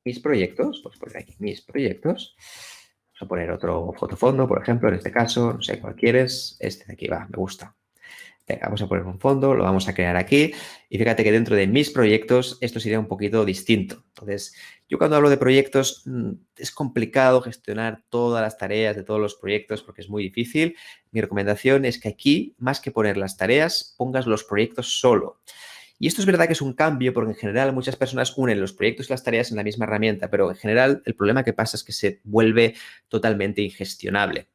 mis proyectos, pues poner aquí mis proyectos. Vamos a poner otro fotofondo, por ejemplo, en este caso, no sé cuál quieres. Este de aquí va, me gusta. Venga, vamos a poner un fondo, lo vamos a crear aquí y fíjate que dentro de mis proyectos esto sería un poquito distinto. Entonces, yo cuando hablo de proyectos es complicado gestionar todas las tareas de todos los proyectos porque es muy difícil. Mi recomendación es que aquí, más que poner las tareas, pongas los proyectos solo. Y esto es verdad que es un cambio porque en general muchas personas unen los proyectos y las tareas en la misma herramienta, pero en general el problema que pasa es que se vuelve totalmente ingestionable.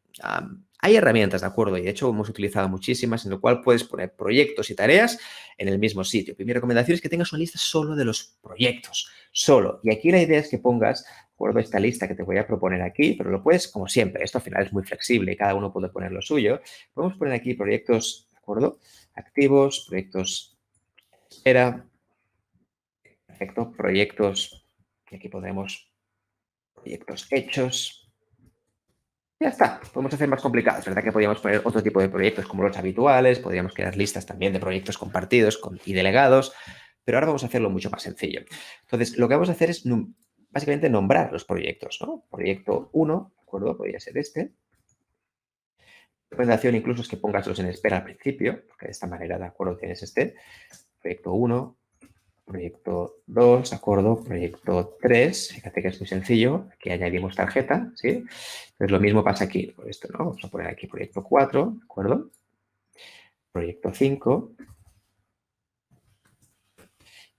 Hay herramientas, ¿de acuerdo? Y de hecho hemos utilizado muchísimas en lo cual puedes poner proyectos y tareas en el mismo sitio. Y mi recomendación es que tengas una lista solo de los proyectos, solo. Y aquí la idea es que pongas, ¿de acuerdo?, esta lista que te voy a proponer aquí, pero lo puedes, como siempre, esto al final es muy flexible y cada uno puede poner lo suyo. Podemos poner aquí proyectos, ¿de acuerdo?, activos, proyectos espera, perfecto, proyectos, y aquí podemos proyectos hechos. Ya está, podemos hacer más complicados. Es verdad que podríamos poner otro tipo de proyectos como los habituales, podríamos crear listas también de proyectos compartidos y delegados, pero ahora vamos a hacerlo mucho más sencillo. Entonces, lo que vamos a hacer es básicamente nombrar los proyectos, ¿no? Proyecto 1, ¿de acuerdo? Podría ser este. La recomendación incluso es que pongaslos en espera al principio, porque de esta manera, ¿de acuerdo?, tienes este. Proyecto 1, proyecto 2, ¿de acuerdo? Proyecto 3, fíjate que es muy sencillo, aquí añadimos tarjeta, ¿sí? Pues lo mismo pasa aquí, por esto, ¿no? Vamos a poner aquí proyecto 4, ¿de acuerdo? Proyecto 5.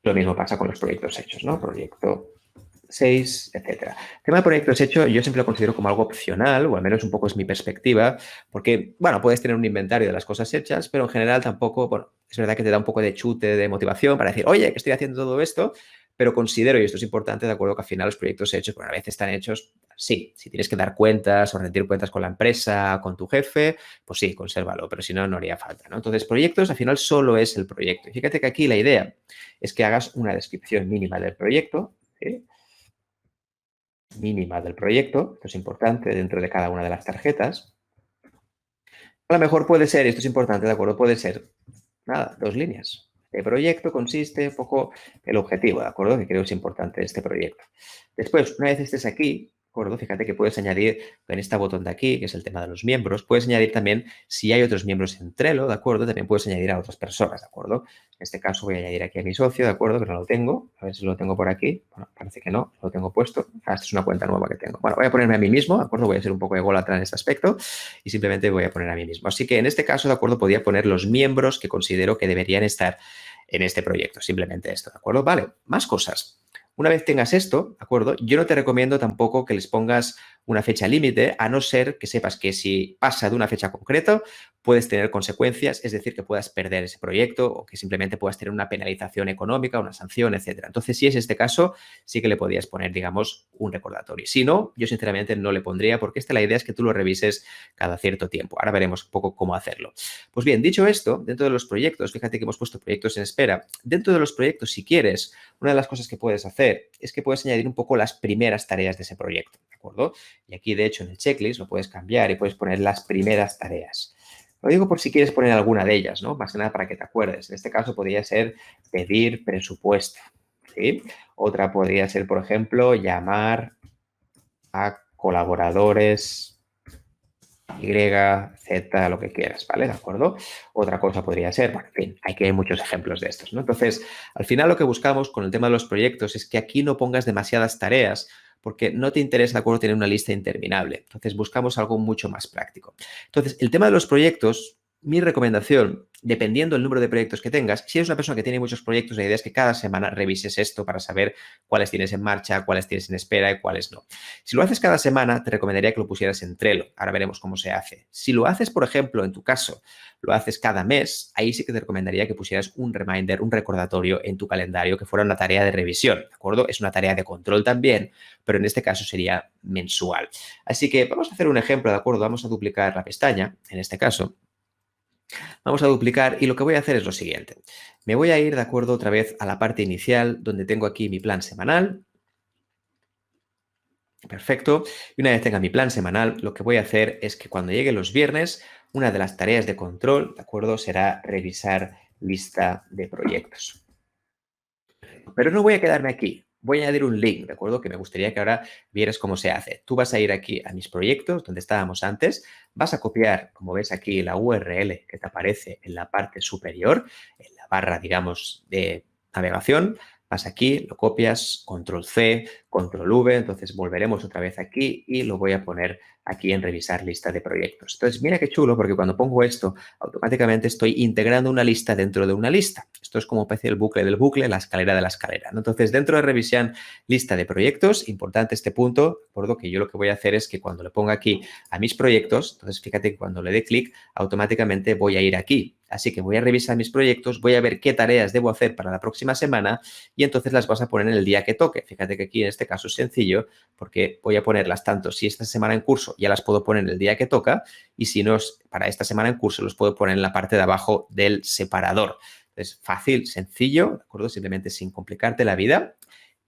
Lo mismo pasa con los proyectos hechos, ¿no? Proyecto 6, etcétera. El tema de proyectos hechos yo siempre lo considero como algo opcional, o al menos un poco es mi perspectiva, porque, bueno, puedes tener un inventario de las cosas hechas, pero en general tampoco, bueno, es verdad que te da un poco de chute, de motivación para decir, oye, que estoy haciendo todo esto, pero considero, y esto es importante, de acuerdo, que al final los proyectos hechos, una vez están hechos, sí, si tienes que dar cuentas o rendir cuentas con la empresa, con tu jefe, pues sí, consérvalo, pero si no, no haría falta, ¿no? Entonces, proyectos al final solo es el proyecto. Y fíjate que aquí la idea es que hagas una descripción mínima del proyecto, ¿sí?, mínima del proyecto, esto es importante dentro de cada una de las tarjetas. A lo mejor puede ser, esto es importante, ¿de acuerdo? Puede ser, nada, 2 líneas. El proyecto consiste un poco el objetivo, ¿de acuerdo?, que creo que es importante de este proyecto. Después, una vez estés aquí, ¿de acuerdo?, fíjate que puedes añadir en este botón de aquí, que es el tema de los miembros, puedes añadir también, si hay otros miembros en Trello, ¿de acuerdo?, también puedes añadir a otras personas, ¿de acuerdo? En este caso voy a añadir aquí a mi socio, ¿de acuerdo?, que no lo tengo. A ver si lo tengo por aquí. Bueno, parece que no, lo tengo puesto. Esta es una cuenta nueva que tengo. Bueno, voy a ponerme a mí mismo, ¿de acuerdo? Voy a ser un poco ególatra en este aspecto y simplemente voy a poner a mí mismo. Así que en este caso, ¿de acuerdo?, podría poner los miembros que considero que deberían estar en este proyecto. Simplemente esto, ¿de acuerdo? Vale, más cosas. Una vez tengas esto, ¿de acuerdo?, yo no te recomiendo tampoco que les pongas una fecha límite, a no ser que sepas que si pasa de una fecha concreta, puedes tener consecuencias, es decir, que puedas perder ese proyecto o que simplemente puedas tener una penalización económica, una sanción, etcétera. Entonces, si es este caso, sí que le podrías poner, digamos, un recordatorio. Si no, yo sinceramente no le pondría porque la idea es que tú lo revises cada cierto tiempo. Ahora veremos un poco cómo hacerlo. Pues bien, dicho esto, dentro de los proyectos, fíjate que hemos puesto proyectos en espera. Dentro de los proyectos, si quieres, una de las cosas que puedes hacer es que puedes añadir un poco las primeras tareas de ese proyecto, ¿de acuerdo? Y aquí, de hecho, en el checklist lo puedes cambiar y puedes poner las primeras tareas. Lo digo por si quieres poner alguna de ellas, ¿no? Más que nada para que te acuerdes. En este caso podría ser pedir presupuesto, ¿sí? Otra podría ser, por ejemplo, llamar a colaboradores Y, Z, lo que quieras, ¿vale? ¿De acuerdo? Otra cosa podría ser, bueno, en fin, hay muchos ejemplos de estos, ¿no? Entonces, al final lo que buscamos con el tema de los proyectos es que aquí no pongas demasiadas tareas porque no te interesa, ¿de acuerdo?, tener una lista interminable. Entonces, buscamos algo mucho más práctico. Entonces, el tema de los proyectos, mi recomendación, dependiendo del número de proyectos que tengas, si eres una persona que tiene muchos proyectos, la idea es que cada semana revises esto para saber cuáles tienes en marcha, cuáles tienes en espera y cuáles no. Si lo haces cada semana, te recomendaría que lo pusieras en Trello. Ahora veremos cómo se hace. Si lo haces, por ejemplo, en tu caso, lo haces cada mes, ahí sí que te recomendaría que pusieras un reminder, un recordatorio en tu calendario que fuera una tarea de revisión, ¿de acuerdo? Es una tarea de control también, pero en este caso sería mensual. Así que vamos a hacer un ejemplo, ¿de acuerdo? Vamos a duplicar la pestaña, en este caso. Vamos a duplicar y lo que voy a hacer es lo siguiente. Me voy a ir, de acuerdo, otra vez a la parte inicial donde tengo aquí mi plan semanal. Perfecto. Y una vez tenga mi plan semanal, lo que voy a hacer es que cuando lleguen los viernes, una de las tareas de control, ¿de acuerdo?, será revisar lista de proyectos. Pero no voy a quedarme aquí. Voy a añadir un link, ¿de acuerdo?, que me gustaría que ahora vieras cómo se hace. Tú vas a ir aquí a mis proyectos, donde estábamos antes, vas a copiar, como ves aquí, la URL que te aparece en la parte superior, en la barra, digamos, de navegación. Vas aquí, lo copias, control C, control V, entonces volveremos otra vez aquí y lo voy a poner aquí en revisar lista de proyectos. Entonces, mira qué chulo, porque cuando pongo esto, automáticamente estoy integrando una lista dentro de una lista. Esto es como especie el bucle del bucle, la escalera de la escalera, ¿no? Entonces, dentro de revisión lista de proyectos, importante este punto, por lo que yo lo que voy a hacer es que cuando le ponga aquí a mis proyectos, entonces fíjate que cuando le dé clic, automáticamente voy a ir aquí. Así que voy a revisar mis proyectos, voy a ver qué tareas debo hacer para la próxima semana y entonces las vas a poner en el día que toque. Fíjate que aquí en este caso es sencillo porque voy a ponerlas tanto si esta semana en curso ya las puedo poner en el día que toca y si no es para esta semana en curso los puedo poner en la parte de abajo del separador. Es fácil, sencillo, ¿de acuerdo? Simplemente sin complicarte la vida.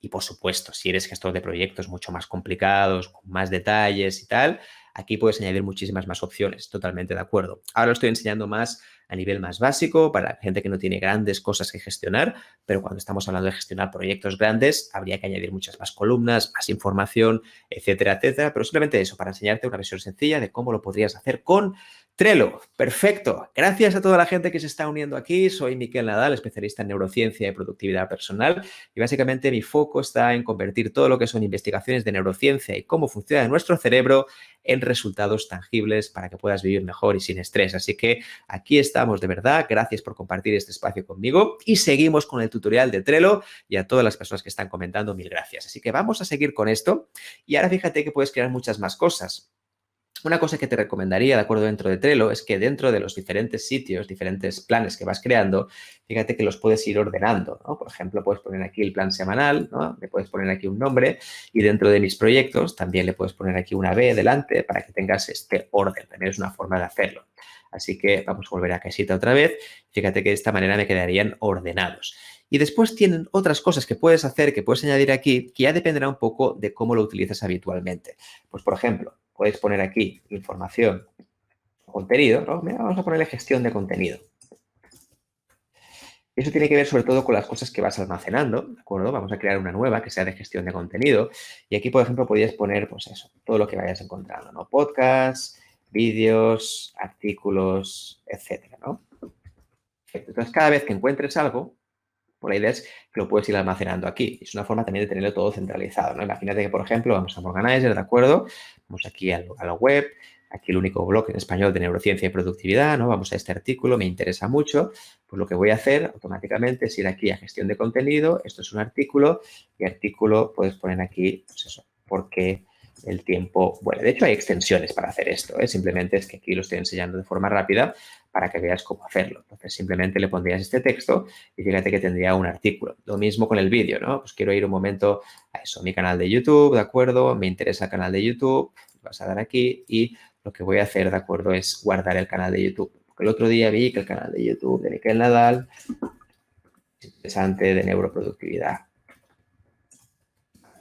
Y, por supuesto, si eres gestor de proyectos mucho más complicados, con más detalles y tal, aquí puedes añadir muchísimas más opciones, totalmente de acuerdo. Ahora lo estoy enseñando más a nivel más básico para gente que no tiene grandes cosas que gestionar, pero cuando estamos hablando de gestionar proyectos grandes, habría que añadir muchas más columnas, más información, etcétera, etcétera. Pero simplemente eso, para enseñarte una versión sencilla de cómo lo podrías hacer con Trello. Perfecto. Gracias a toda la gente que se está uniendo aquí. Soy Miquel Nadal, especialista en neurociencia y productividad personal. Y básicamente mi foco está en convertir todo lo que son investigaciones de neurociencia y cómo funciona nuestro cerebro en resultados tangibles para que puedas vivir mejor y sin estrés. Así que aquí estamos, de verdad. Gracias por compartir este espacio conmigo y seguimos con el tutorial de Trello y a todas las personas que están comentando, mil gracias. Así que vamos a seguir con esto y ahora fíjate que puedes crear muchas más cosas. Una cosa que te recomendaría, de acuerdo, dentro de Trello, es que dentro de los diferentes sitios, diferentes planes que vas creando, fíjate que los puedes ir ordenando, ¿no? Por ejemplo, puedes poner aquí el plan semanal, ¿no? Le puedes poner aquí un nombre y dentro de mis proyectos también le puedes poner aquí una B delante para que tengas este orden. También es una forma de hacerlo. Así que vamos a volver a casita otra vez. Fíjate que de esta manera me quedarían ordenados. Y después tienen otras cosas que puedes hacer, que puedes añadir aquí, que ya dependerá un poco de cómo lo utilizas habitualmente. Pues, por ejemplo, puedes poner aquí información, contenido, ¿no? Mira, vamos a ponerle gestión de contenido. Eso tiene que ver sobre todo con las cosas que vas almacenando, ¿de acuerdo? Vamos a crear una nueva que sea de gestión de contenido. Y aquí, por ejemplo, podrías poner, pues eso, todo lo que vayas encontrando, ¿no? Podcasts, vídeos, artículos, etcétera, ¿no? Perfecto. Entonces, cada vez que encuentres algo, pues la idea es que lo puedes ir almacenando aquí. Es una forma también de tenerlo todo centralizado, ¿no? Imagínate que, por ejemplo, vamos a Organizer, ¿de acuerdo? Vamos aquí a la web, aquí el único blog en español de neurociencia y productividad, ¿no? Vamos a este artículo, me interesa mucho. Pues lo que voy a hacer automáticamente es ir aquí a gestión de contenido. Esto es un artículo y artículo puedes poner aquí, pues eso, por qué el tiempo vuela. De hecho, hay extensiones para hacer esto, ¿eh? Simplemente es que aquí lo estoy enseñando de forma rápida para que veas cómo hacerlo. Entonces, simplemente le pondrías este texto y fíjate que tendría un artículo. Lo mismo con el vídeo, ¿no? Pues quiero ir un momento a eso, mi canal de YouTube, ¿de acuerdo? Me interesa el canal de YouTube, vas a dar aquí y lo que voy a hacer, ¿de acuerdo?, es guardar el canal de YouTube. Porque el otro día vi que el canal de YouTube de Miquel Nadal es interesante, de neuroproductividad.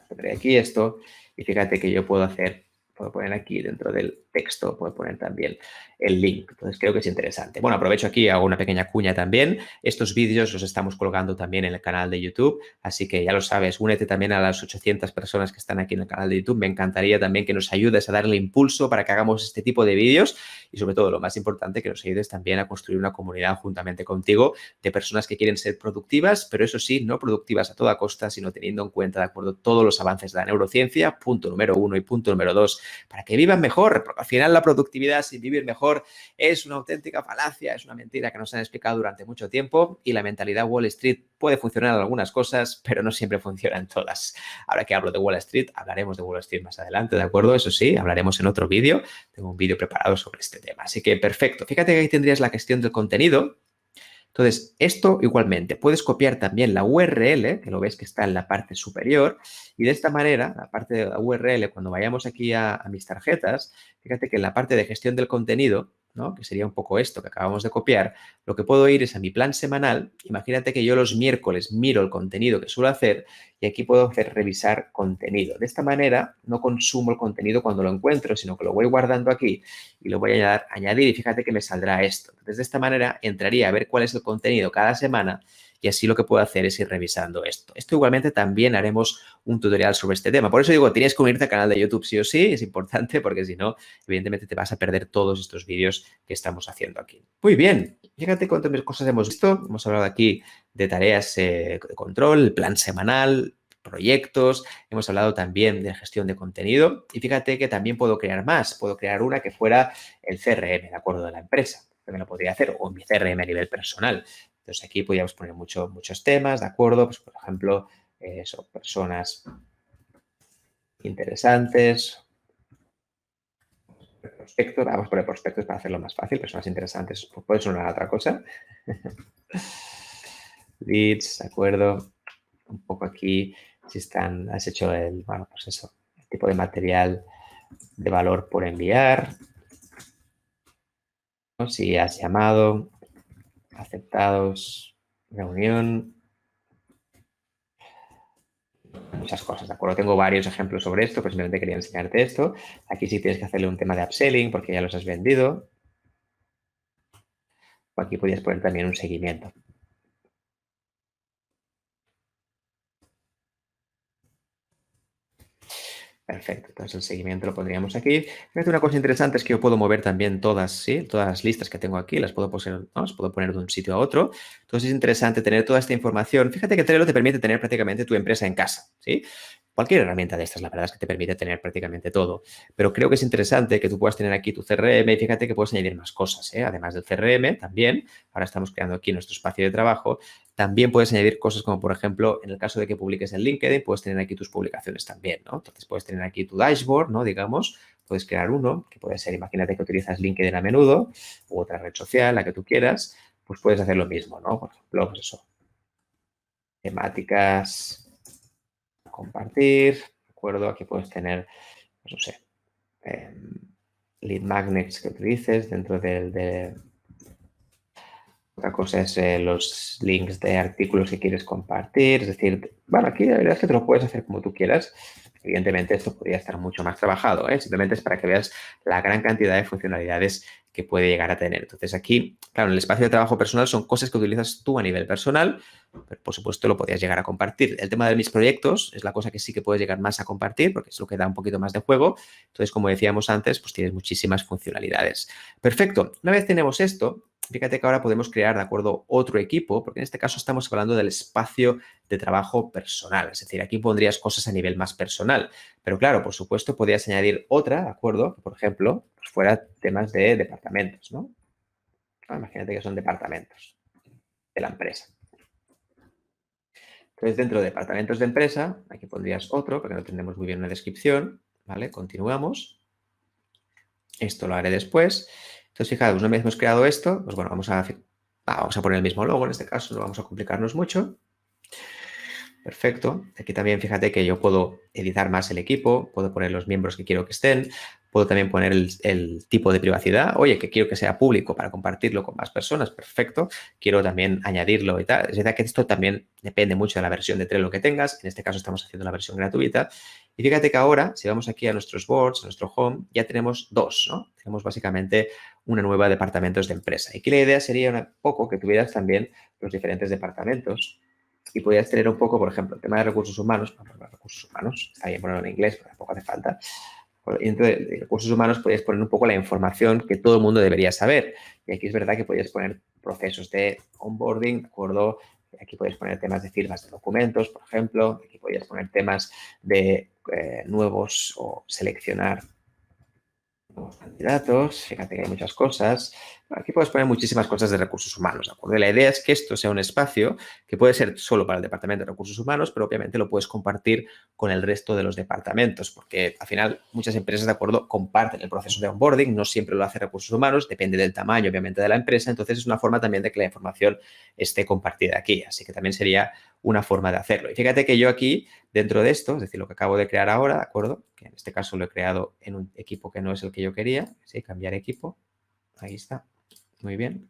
Pondré aquí esto y fíjate que yo puedo hacer puedo poner aquí dentro del texto, puedo poner también el link. Entonces, creo que es interesante. Bueno, aprovecho aquí, hago una pequeña cuña también. Estos vídeos los estamos colgando también en el canal de YouTube, así que ya lo sabes, únete también a las 800 personas que están aquí en el canal de YouTube. Me encantaría también que nos ayudes a darle impulso para que hagamos este tipo de vídeos y, sobre todo, lo más importante, que nos ayudes también a construir una comunidad juntamente contigo de personas que quieren ser productivas, pero eso sí, no productivas a toda costa, sino teniendo en cuenta, de acuerdo, todos los avances de la neurociencia, punto número 1 y punto número 2, para que vivan mejor, porque al final la productividad sin vivir mejor es una auténtica falacia, es una mentira que nos han explicado durante mucho tiempo y la mentalidad Wall Street puede funcionar en algunas cosas, pero no siempre funciona en todas. Ahora que hablo de Wall Street, hablaremos de Wall Street más adelante, ¿de acuerdo? Eso sí, hablaremos en otro vídeo. Tengo un vídeo preparado sobre este tema. Así que perfecto. Fíjate que ahí tendrías la gestión del contenido. Entonces, esto igualmente, puedes copiar también la URL, que lo ves que está en la parte superior, y de esta manera, la parte de la URL, cuando vayamos aquí a mis tarjetas, fíjate que en la parte de gestión del contenido, ¿no? Que sería un poco esto que acabamos de copiar, lo que puedo ir es a mi plan semanal. Imagínate que yo los miércoles miro el contenido que suelo hacer y aquí puedo hacer revisar contenido. De esta manera no consumo el contenido cuando lo encuentro, sino que lo voy guardando aquí y lo voy a añadir y fíjate que me saldrá esto. Entonces, de esta manera entraría a ver cuál es el contenido cada semana y así lo que puedo hacer es ir revisando esto. Esto igualmente también haremos un tutorial sobre este tema. Por eso digo, tienes que unirte al canal de YouTube sí o sí, es importante porque si no, evidentemente te vas a perder todos estos vídeos que estamos haciendo aquí. Muy bien, fíjate cuántas cosas hemos visto. Hemos hablado aquí de tareas de control, el plan semanal, proyectos, hemos hablado también de gestión de contenido y fíjate que también puedo crear más, puedo crear una que fuera el CRM, de acuerdo, de la empresa, también lo podría hacer, o mi CRM a nivel personal. Entonces aquí podríamos poner muchos temas, de acuerdo, pues por ejemplo, son personas interesantes, prospectos, vamos a poner prospectos para hacerlo más fácil, personas interesantes, pues puede sonar otra cosa. Leads, de acuerdo, un poco aquí, si has hecho bueno, pues eso, el tipo de material de valor por enviar, ¿no? Si has llamado, aceptados, reunión, muchas cosas, ¿de acuerdo? Tengo varios ejemplos sobre esto, pero simplemente quería enseñarte esto. Aquí sí tienes que hacerle un tema de upselling porque ya los has vendido. O aquí podrías poner también un seguimiento. Perfecto, entonces el seguimiento lo pondríamos aquí. Fíjate, una cosa interesante es que yo puedo mover también todas, ¿sí? Todas las listas que tengo aquí, las puedo poner, ¿no? Las puedo poner de un sitio a otro. Entonces es interesante tener toda esta información. Fíjate que Trello te permite tener prácticamente tu empresa en casa, ¿sí? Cualquier herramienta de estas, la verdad es que te permite tener prácticamente todo. Pero creo que es interesante que tú puedas tener aquí tu CRM y fíjate que puedes añadir más cosas, ¿eh? Además del CRM, también, ahora estamos creando aquí nuestro espacio de trabajo, también puedes añadir cosas como, por ejemplo, en el caso de que publiques en LinkedIn, puedes tener aquí tus publicaciones también, ¿no? Entonces, puedes tener aquí tu dashboard, ¿no? Digamos, puedes crear uno, que puede ser, imagínate que utilizas LinkedIn a menudo u otra red social, la que tú quieras, pues puedes hacer lo mismo, ¿no? Por ejemplo, pues eso, temáticas, compartir, ¿de acuerdo? Aquí puedes tener, pues no sé, lead magnets que utilices dentro de otra cosa es los links de artículos que quieres compartir. Es decir, bueno, aquí la verdad es que te lo puedes hacer como tú quieras. Evidentemente, esto podría estar mucho más trabajado, ¿eh? Simplemente es para que veas la gran cantidad de funcionalidades que puede llegar a tener. Entonces, aquí, claro, en el espacio de trabajo personal son cosas que utilizas tú a nivel personal, pero por supuesto lo podrías llegar a compartir. El tema de mis proyectos es la cosa que sí que puedes llegar más a compartir, porque es lo que da un poquito más de juego. Entonces, como decíamos antes, pues tienes muchísimas funcionalidades. Perfecto. Una vez tenemos esto, fíjate que ahora podemos crear, de acuerdo, otro equipo, porque en este caso estamos hablando del espacio de trabajo personal. Es decir, aquí pondrías cosas a nivel más personal. Pero claro, por supuesto, podrías añadir otra, ¿de acuerdo? Que, por ejemplo, pues fuera temas de departamentos, ¿no? Imagínate que son departamentos de la empresa. Entonces, dentro de departamentos de empresa, aquí pondrías otro, porque no tenemos muy bien una descripción, ¿vale? Continuamos. Esto lo haré después. Entonces, fijaos, una vez hemos creado esto, pues bueno, vamos a poner el mismo logo, en este caso no vamos a complicarnos mucho. Perfecto. Aquí también fíjate que yo puedo editar más el equipo, puedo poner los miembros que quiero que estén, puedo también poner el tipo de privacidad. Oye, que quiero que sea público para compartirlo con más personas. Perfecto. Quiero también añadirlo y tal. Es verdad que esto también depende mucho de la versión de Trello que tengas. En este caso estamos haciendo la versión gratuita. Y fíjate que ahora, si vamos aquí a nuestros boards, a nuestro home, ya tenemos dos, ¿no? Tenemos básicamente una nueva departamentos de empresa. Y aquí la idea sería un poco que tuvieras también los diferentes departamentos y podrías tener un poco, por ejemplo, el tema de recursos humanos, está bien ponerlo en inglés, pero tampoco hace falta. Y entonces, de recursos humanos podrías poner un poco la información que todo el mundo debería saber. Y aquí es verdad que podrías poner procesos de onboarding, ¿de acuerdo? Aquí podéis poner temas de firmas de documentos, por ejemplo. Aquí podrías poner temas de nuevos o seleccionar nuevos candidatos. Fíjate que hay muchas cosas. Aquí puedes poner muchísimas cosas de recursos humanos, ¿de acuerdo? La idea es que esto sea un espacio que puede ser solo para el departamento de recursos humanos, pero obviamente lo puedes compartir con el resto de los departamentos, porque al final muchas empresas, ¿de acuerdo?, comparten el proceso de onboarding, no siempre lo hace recursos humanos, depende del tamaño, obviamente, de la empresa, entonces es una forma también de que la información esté compartida aquí, así que también sería una forma de hacerlo. Y fíjate que yo aquí, dentro de esto, es decir, lo que acabo de crear ahora, ¿de acuerdo?, que en este caso lo he creado en un equipo que no es el que yo quería, ¿sí? Cambiar equipo, ahí está. Muy bien.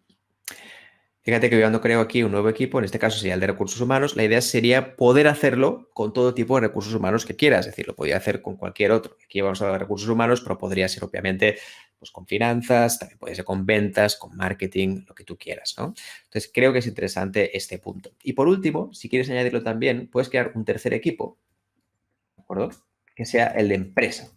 Fíjate que yo cuando creo aquí un nuevo equipo, en este caso sería el de recursos humanos, la idea sería poder hacerlo con todo tipo de recursos humanos que quieras, es decir, lo podría hacer con cualquier otro. Aquí vamos a hablar de recursos humanos, pero podría ser obviamente pues, con finanzas, también puede ser con ventas, con marketing, lo que tú quieras, ¿no? Entonces, creo que es interesante este punto. Y por último, si quieres añadirlo también, puedes crear un tercer equipo, ¿de acuerdo? Que sea el de empresa.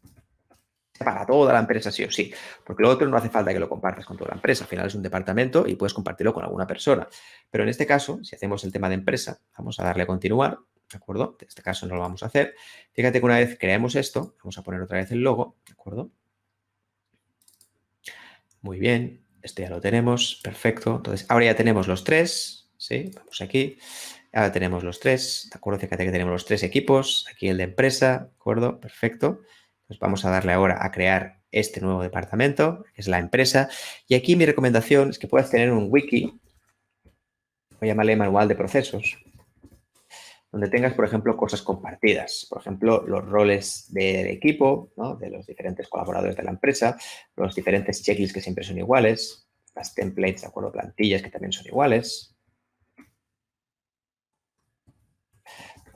Para toda la empresa sí o sí, porque lo otro no hace falta que lo compartas con toda la empresa, al final es un departamento y puedes compartirlo con alguna persona. Pero en este caso, si hacemos el tema de empresa, vamos a darle a continuar, ¿de acuerdo? En este caso no lo vamos a hacer. Fíjate que una vez creamos esto, vamos a poner otra vez el logo, ¿de acuerdo? Muy bien, esto ya lo tenemos, perfecto. Entonces, ahora ya tenemos los tres, ¿sí? Vamos aquí. Ahora tenemos los tres, ¿de acuerdo? Fíjate que tenemos los tres equipos, aquí el de empresa, ¿de acuerdo? Perfecto. Pues vamos a darle ahora a crear este nuevo departamento, que es la empresa. Y aquí mi recomendación es que puedas tener un wiki, voy a llamarle manual de procesos, donde tengas, por ejemplo, cosas compartidas. Por ejemplo, los roles del equipo, ¿no? De los diferentes colaboradores de la empresa, los diferentes checklists que siempre son iguales, las templates, ¿de acuerdo? Plantillas que también son iguales.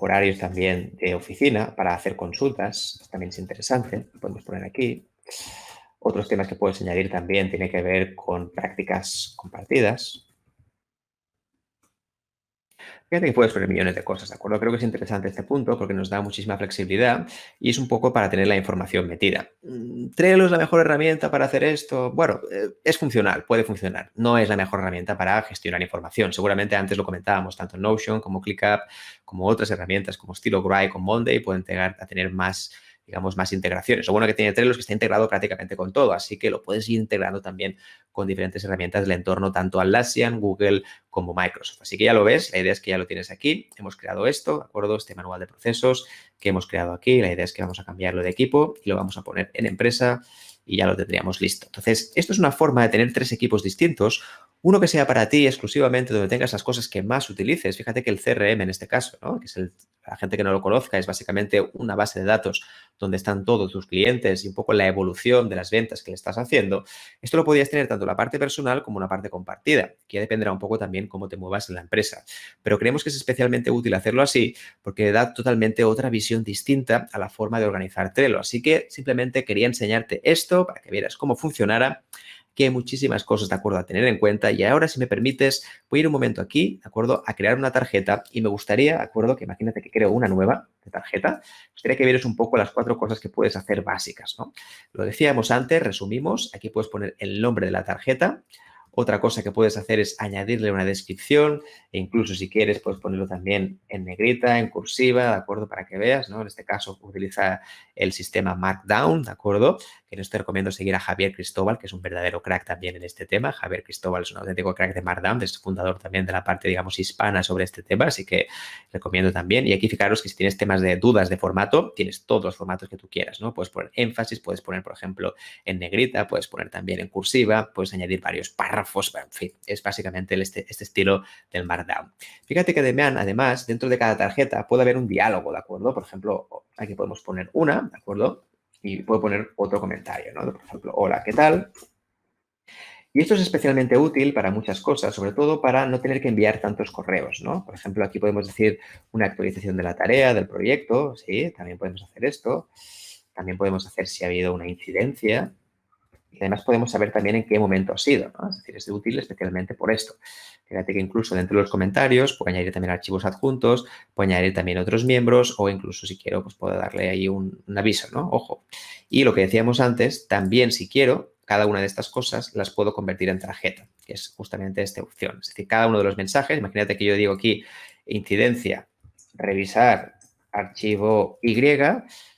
Horarios también de oficina para hacer consultas, también es interesante, lo podemos poner aquí. Otros temas que puedes añadir también tiene que ver con prácticas compartidas. Fíjate que puedes poner millones de cosas, ¿de acuerdo? Creo que es interesante este punto porque nos da muchísima flexibilidad y es un poco para tener la información metida. ¿Trello es la mejor herramienta para hacer esto? Bueno, es funcional, puede funcionar. No es la mejor herramienta para gestionar información. Seguramente antes lo comentábamos, tanto Notion como ClickUp, como otras herramientas como StiloGraph con Monday pueden llegar a tener más, digamos, más integraciones. Lo bueno que tiene Trello es que está integrado prácticamente con todo, así que lo puedes ir integrando también con diferentes herramientas del entorno, tanto Atlassian, Google como Microsoft. Así que ya lo ves, la idea es que ya lo tienes aquí. Hemos creado esto, ¿de acuerdo? Este manual de procesos que hemos creado aquí. La idea es que vamos a cambiarlo de equipo y lo vamos a poner en empresa y ya lo tendríamos listo. Entonces, esto es una forma de tener tres equipos distintos. Uno que sea para ti exclusivamente, donde tengas las cosas que más utilices. Fíjate que el CRM en este caso, ¿no? Que es la gente que no lo conozca, es básicamente una base de datos donde están todos tus clientes y un poco la evolución de las ventas que le estás haciendo. Esto lo podías tener tanto la parte personal como una parte compartida, que ya dependerá un poco también cómo te muevas en la empresa. Pero creemos que es especialmente útil hacerlo así porque da totalmente otra visión distinta a la forma de organizar Trello. Así que simplemente quería enseñarte esto para que vieras cómo funcionara, que hay muchísimas cosas, ¿de acuerdo?, a tener en cuenta. Y ahora, si me permites, voy a ir un momento aquí, ¿de acuerdo?, a crear una tarjeta y me gustaría, ¿de acuerdo?, que imagínate que creo una nueva de tarjeta. Me gustaría que vieras un poco las 4 cosas que puedes hacer básicas, ¿no? Lo decíamos antes, resumimos, aquí puedes poner el nombre de la tarjeta. Otra cosa que puedes hacer es añadirle una descripción e incluso si quieres puedes ponerlo también en negrita, en cursiva, ¿de acuerdo? Para que veas, ¿no? En este caso utiliza el sistema Markdown, ¿de acuerdo? Que en esto te recomiendo seguir a Javier Cristóbal, que es un verdadero crack también en este tema. Javier Cristóbal es un auténtico crack de Markdown, es fundador también de la parte, digamos, hispana sobre este tema, así que recomiendo también. Y aquí fijaros que si tienes temas de dudas de formato, tienes todos los formatos que tú quieras, ¿no? Puedes poner énfasis, puedes poner, por ejemplo, en negrita, puedes poner también en cursiva, puedes añadir varios párrafos, en fin, es básicamente este estilo del Markdown. Fíjate que además, dentro de cada tarjeta puede haber un diálogo, ¿de acuerdo? Por ejemplo, aquí podemos poner una, ¿de acuerdo? Y puedo poner otro comentario, ¿no? Por ejemplo, hola, ¿qué tal? Y esto es especialmente útil para muchas cosas, sobre todo para no tener que enviar tantos correos, ¿no? Por ejemplo, aquí podemos decir una actualización de la tarea, del proyecto, sí, también podemos hacer esto. También podemos hacer si ha habido una incidencia. Y además podemos saber también en qué momento ha sido, ¿no? Es decir, es útil especialmente por esto. Fíjate que incluso dentro de los comentarios puedo añadir también archivos adjuntos, puedo añadir también otros miembros o incluso si quiero, pues puedo darle ahí un aviso, ¿no? Ojo. Y lo que decíamos antes, también si quiero, cada una de estas cosas las puedo convertir en tarjeta, que es justamente esta opción. Es decir, cada uno de los mensajes, imagínate que yo digo aquí incidencia, revisar, archivo Y,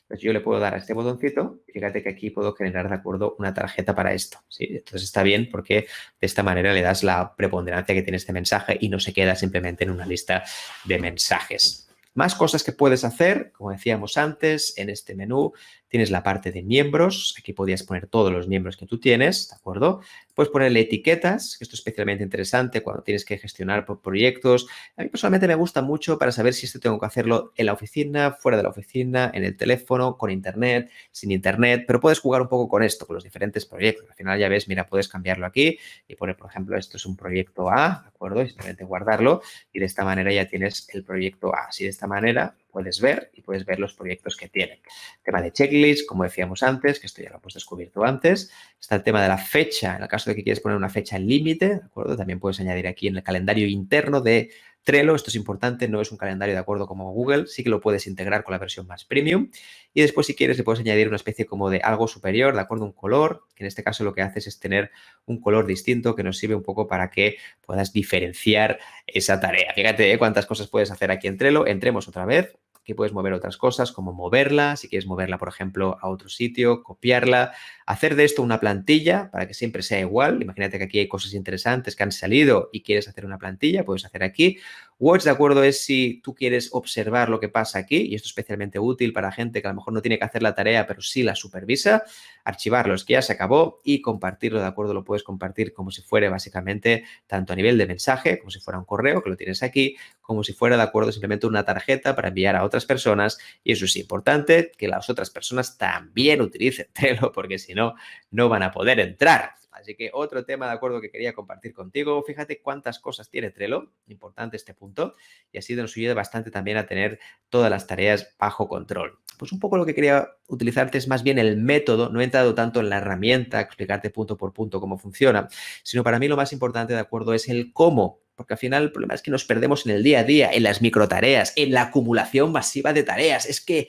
pues yo le puedo dar a este botoncito y fíjate que aquí puedo generar, de acuerdo, una tarjeta para esto, ¿sí? Entonces está bien porque de esta manera le das la preponderancia que tiene este mensaje y no se queda simplemente en una lista de mensajes. Más cosas que puedes hacer, como decíamos antes, en este menú tienes la parte de miembros. Aquí podías poner todos los miembros que tú tienes, ¿de acuerdo? Puedes ponerle etiquetas, que esto es especialmente interesante cuando tienes que gestionar por proyectos. A mí personalmente me gusta mucho para saber si esto tengo que hacerlo en la oficina, fuera de la oficina, en el teléfono, con internet, sin internet, pero puedes jugar un poco con esto, con los diferentes proyectos. Al final ya ves, mira, puedes cambiarlo aquí y poner, por ejemplo, esto es un proyecto A, ¿de acuerdo? Y simplemente guardarlo y de esta manera ya tienes el proyecto A. Así de esta manera puedes ver y puedes ver los proyectos que tienen. Tema de checklist, como decíamos antes, que esto ya lo hemos descubierto antes. Está el tema de la fecha, en el caso de que quieres poner una fecha límite, ¿de acuerdo? También puedes añadir aquí en el calendario interno de Trello, esto es importante, no es un calendario de acuerdo como Google, sí que lo puedes integrar con la versión más premium. Y después, si quieres, le puedes añadir una especie como de algo superior, de acuerdo, un color, que en este caso lo que haces es tener un color distinto que nos sirve un poco para que puedas diferenciar esa tarea. Fíjate cuántas cosas puedes hacer aquí en Trello. Entremos otra vez. Aquí puedes mover otras cosas como moverla, si quieres moverla, por ejemplo, a otro sitio, copiarla, hacer de esto una plantilla para que siempre sea igual. Imagínate que aquí hay cosas interesantes que han salido y quieres hacer una plantilla, puedes hacer aquí. Watch, de acuerdo, es si tú quieres observar lo que pasa aquí, y esto es especialmente útil para gente que a lo mejor no tiene que hacer la tarea, pero sí la supervisa. Archivarlo, es que ya se acabó, y compartirlo, de acuerdo, lo puedes compartir como si fuera básicamente tanto a nivel de mensaje, como si fuera un correo, que lo tienes aquí, como si fuera, de acuerdo, simplemente una tarjeta para enviar a otras personas. Y eso es importante, que las otras personas también utilicen Trello, porque si no, no van a poder entrar. Así que otro tema, de acuerdo, que quería compartir contigo. Fíjate cuántas cosas tiene Trello, importante este punto, y así nos ayuda bastante también a tener todas las tareas bajo control. Pues un poco lo que quería utilizarte es más bien el método, no he entrado tanto en la herramienta, explicarte punto por punto cómo funciona, sino para mí lo más importante, de acuerdo, es el cómo, porque al final el problema es que nos perdemos en el día a día, en las microtareas, en la acumulación masiva de tareas. Es que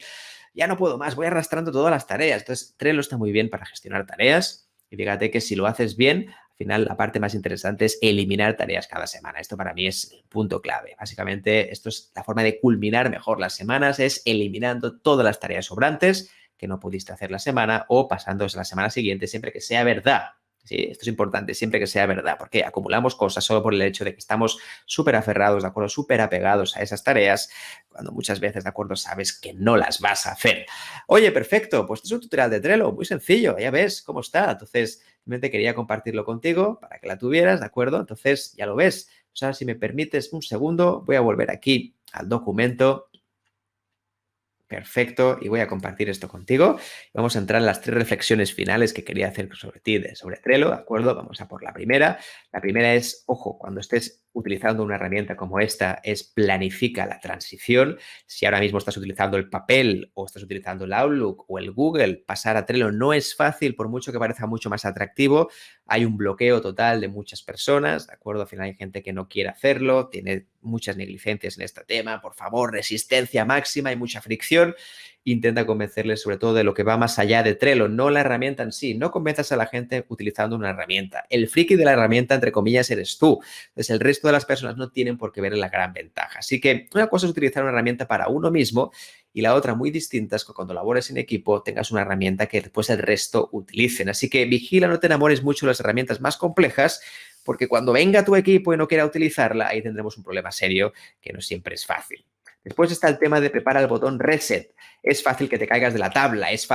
ya no puedo más, voy arrastrando todas las tareas. Entonces, Trello está muy bien para gestionar tareas y fíjate que si lo haces bien, al final la parte más interesante es eliminar tareas cada semana. Esto para mí es el punto clave. Básicamente, esto es la forma de culminar mejor las semanas, es eliminando todas las tareas sobrantes que no pudiste hacer la semana o pasándolas a la semana siguiente, siempre que sea verdad. Sí, esto es importante, siempre que sea verdad, porque acumulamos cosas solo por el hecho de que estamos súper aferrados, ¿de acuerdo? Súper apegados a esas tareas, cuando muchas veces, ¿de acuerdo? Sabes que no las vas a hacer. Oye, perfecto, pues este es un tutorial de Trello, muy sencillo, ya ves cómo está. Entonces, simplemente quería compartirlo contigo para que la tuvieras, ¿de acuerdo? Entonces, ya lo ves. O sea, si me permites un segundo, voy a volver aquí al documento. Perfecto, y voy a compartir esto contigo. Vamos a entrar en las 3 reflexiones finales que quería hacer sobre ti, sobre Trello, ¿de acuerdo? Vamos a por la primera. La primera es, ojo, cuando estés utilizando una herramienta como esta, es planifica la transición. Si ahora mismo estás utilizando el papel o estás utilizando el Outlook o el Google, pasar a Trello no es fácil, por mucho que parezca mucho más atractivo. Hay un bloqueo total de muchas personas, ¿de acuerdo? Al final hay gente que no quiere hacerlo, tiene muchas negligencias en este tema. Por favor, resistencia máxima, hay mucha fricción. Intenta convencerles sobre todo de lo que va más allá de Trello, no la herramienta en sí. No convenzas a la gente utilizando una herramienta. El friki de la herramienta, entre comillas, eres tú. Entonces, el resto de las personas no tienen por qué ver la gran ventaja. Así que una cosa es utilizar una herramienta para uno mismo y la otra, muy distinta, es que cuando labores en equipo tengas una herramienta que después el resto utilicen. Así que vigila, no te enamores mucho de las herramientas más complejas, porque cuando venga tu equipo y no quiera utilizarla, ahí tendremos un problema serio que no siempre es fácil. Después está el tema de preparar el botón reset. Es fácil que te caigas de la tabla, es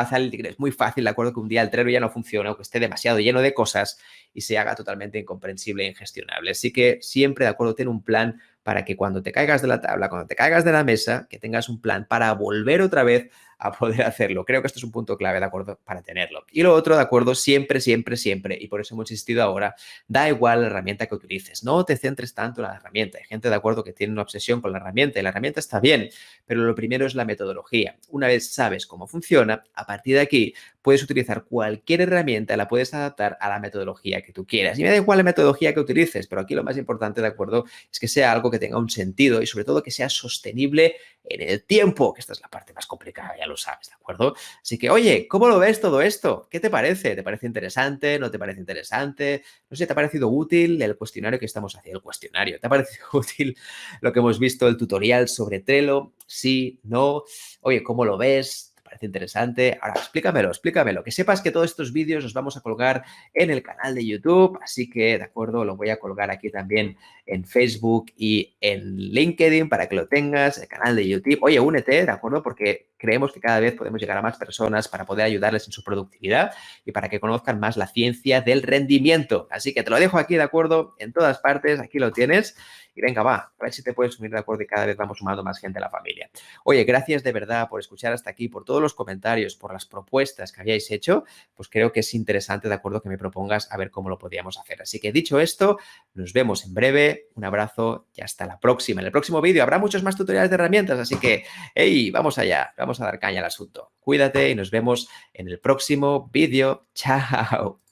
muy fácil, de acuerdo, que un día el Trello ya no funcione o que esté demasiado lleno de cosas y se haga totalmente incomprensible e ingestionable. Así que siempre, de acuerdo, ten un plan para que cuando te caigas de la tabla, cuando te caigas de la mesa, que tengas un plan para volver otra vez a poder hacerlo. Creo que esto es un punto clave, ¿de acuerdo? Para tenerlo. Y lo otro, ¿de acuerdo? Siempre, siempre, siempre, y por eso hemos insistido ahora, da igual la herramienta que utilices. No te centres tanto en la herramienta. Hay gente, ¿de acuerdo?, que tiene una obsesión con la herramienta y la herramienta está bien, pero lo primero es la metodología. Una vez sabes cómo funciona, a partir de aquí puedes utilizar cualquier herramienta, la puedes adaptar a la metodología que tú quieras. Y me da igual la metodología que utilices, pero aquí lo más importante, ¿de acuerdo?, es que sea algo que tenga un sentido y sobre todo que sea sostenible en el tiempo, que esta es la parte más complicada, ya lo sabes, ¿de acuerdo? Así que, oye, ¿cómo lo ves todo esto? ¿Qué te parece? ¿Te parece interesante? ¿No te parece interesante? No sé, ¿te ha parecido útil el cuestionario que estamos haciendo? El cuestionario. ¿Te ha parecido útil lo que hemos visto, el tutorial sobre Trello? Sí, no. Oye, ¿cómo lo ves? ¿Te parece interesante? Ahora, explícamelo, explícamelo. Que sepas que todos estos vídeos los vamos a colgar en el canal de YouTube, así que, de acuerdo, lo voy a colgar aquí también en Facebook y en LinkedIn para que lo tengas, el canal de YouTube. Oye, únete, ¿de acuerdo? Porque creemos que cada vez podemos llegar a más personas para poder ayudarles en su productividad y para que conozcan más la ciencia del rendimiento. Así que te lo dejo aquí, ¿de acuerdo? En todas partes, aquí lo tienes. Y venga, va, a ver si te puedes unir, ¿de acuerdo? Y cada vez vamos sumando más gente a la familia. Oye, gracias de verdad por escuchar hasta aquí, por todos los comentarios, por las propuestas que habíais hecho. Pues creo que es interesante, ¿de acuerdo?, que me propongas a ver cómo lo podíamos hacer. Así que dicho esto, nos vemos en breve. Un abrazo y hasta la próxima. En el próximo vídeo habrá muchos más tutoriales de herramientas, así que, hey, vamos allá, vamos a dar caña al asunto. Cuídate y nos vemos en el próximo vídeo. Chao.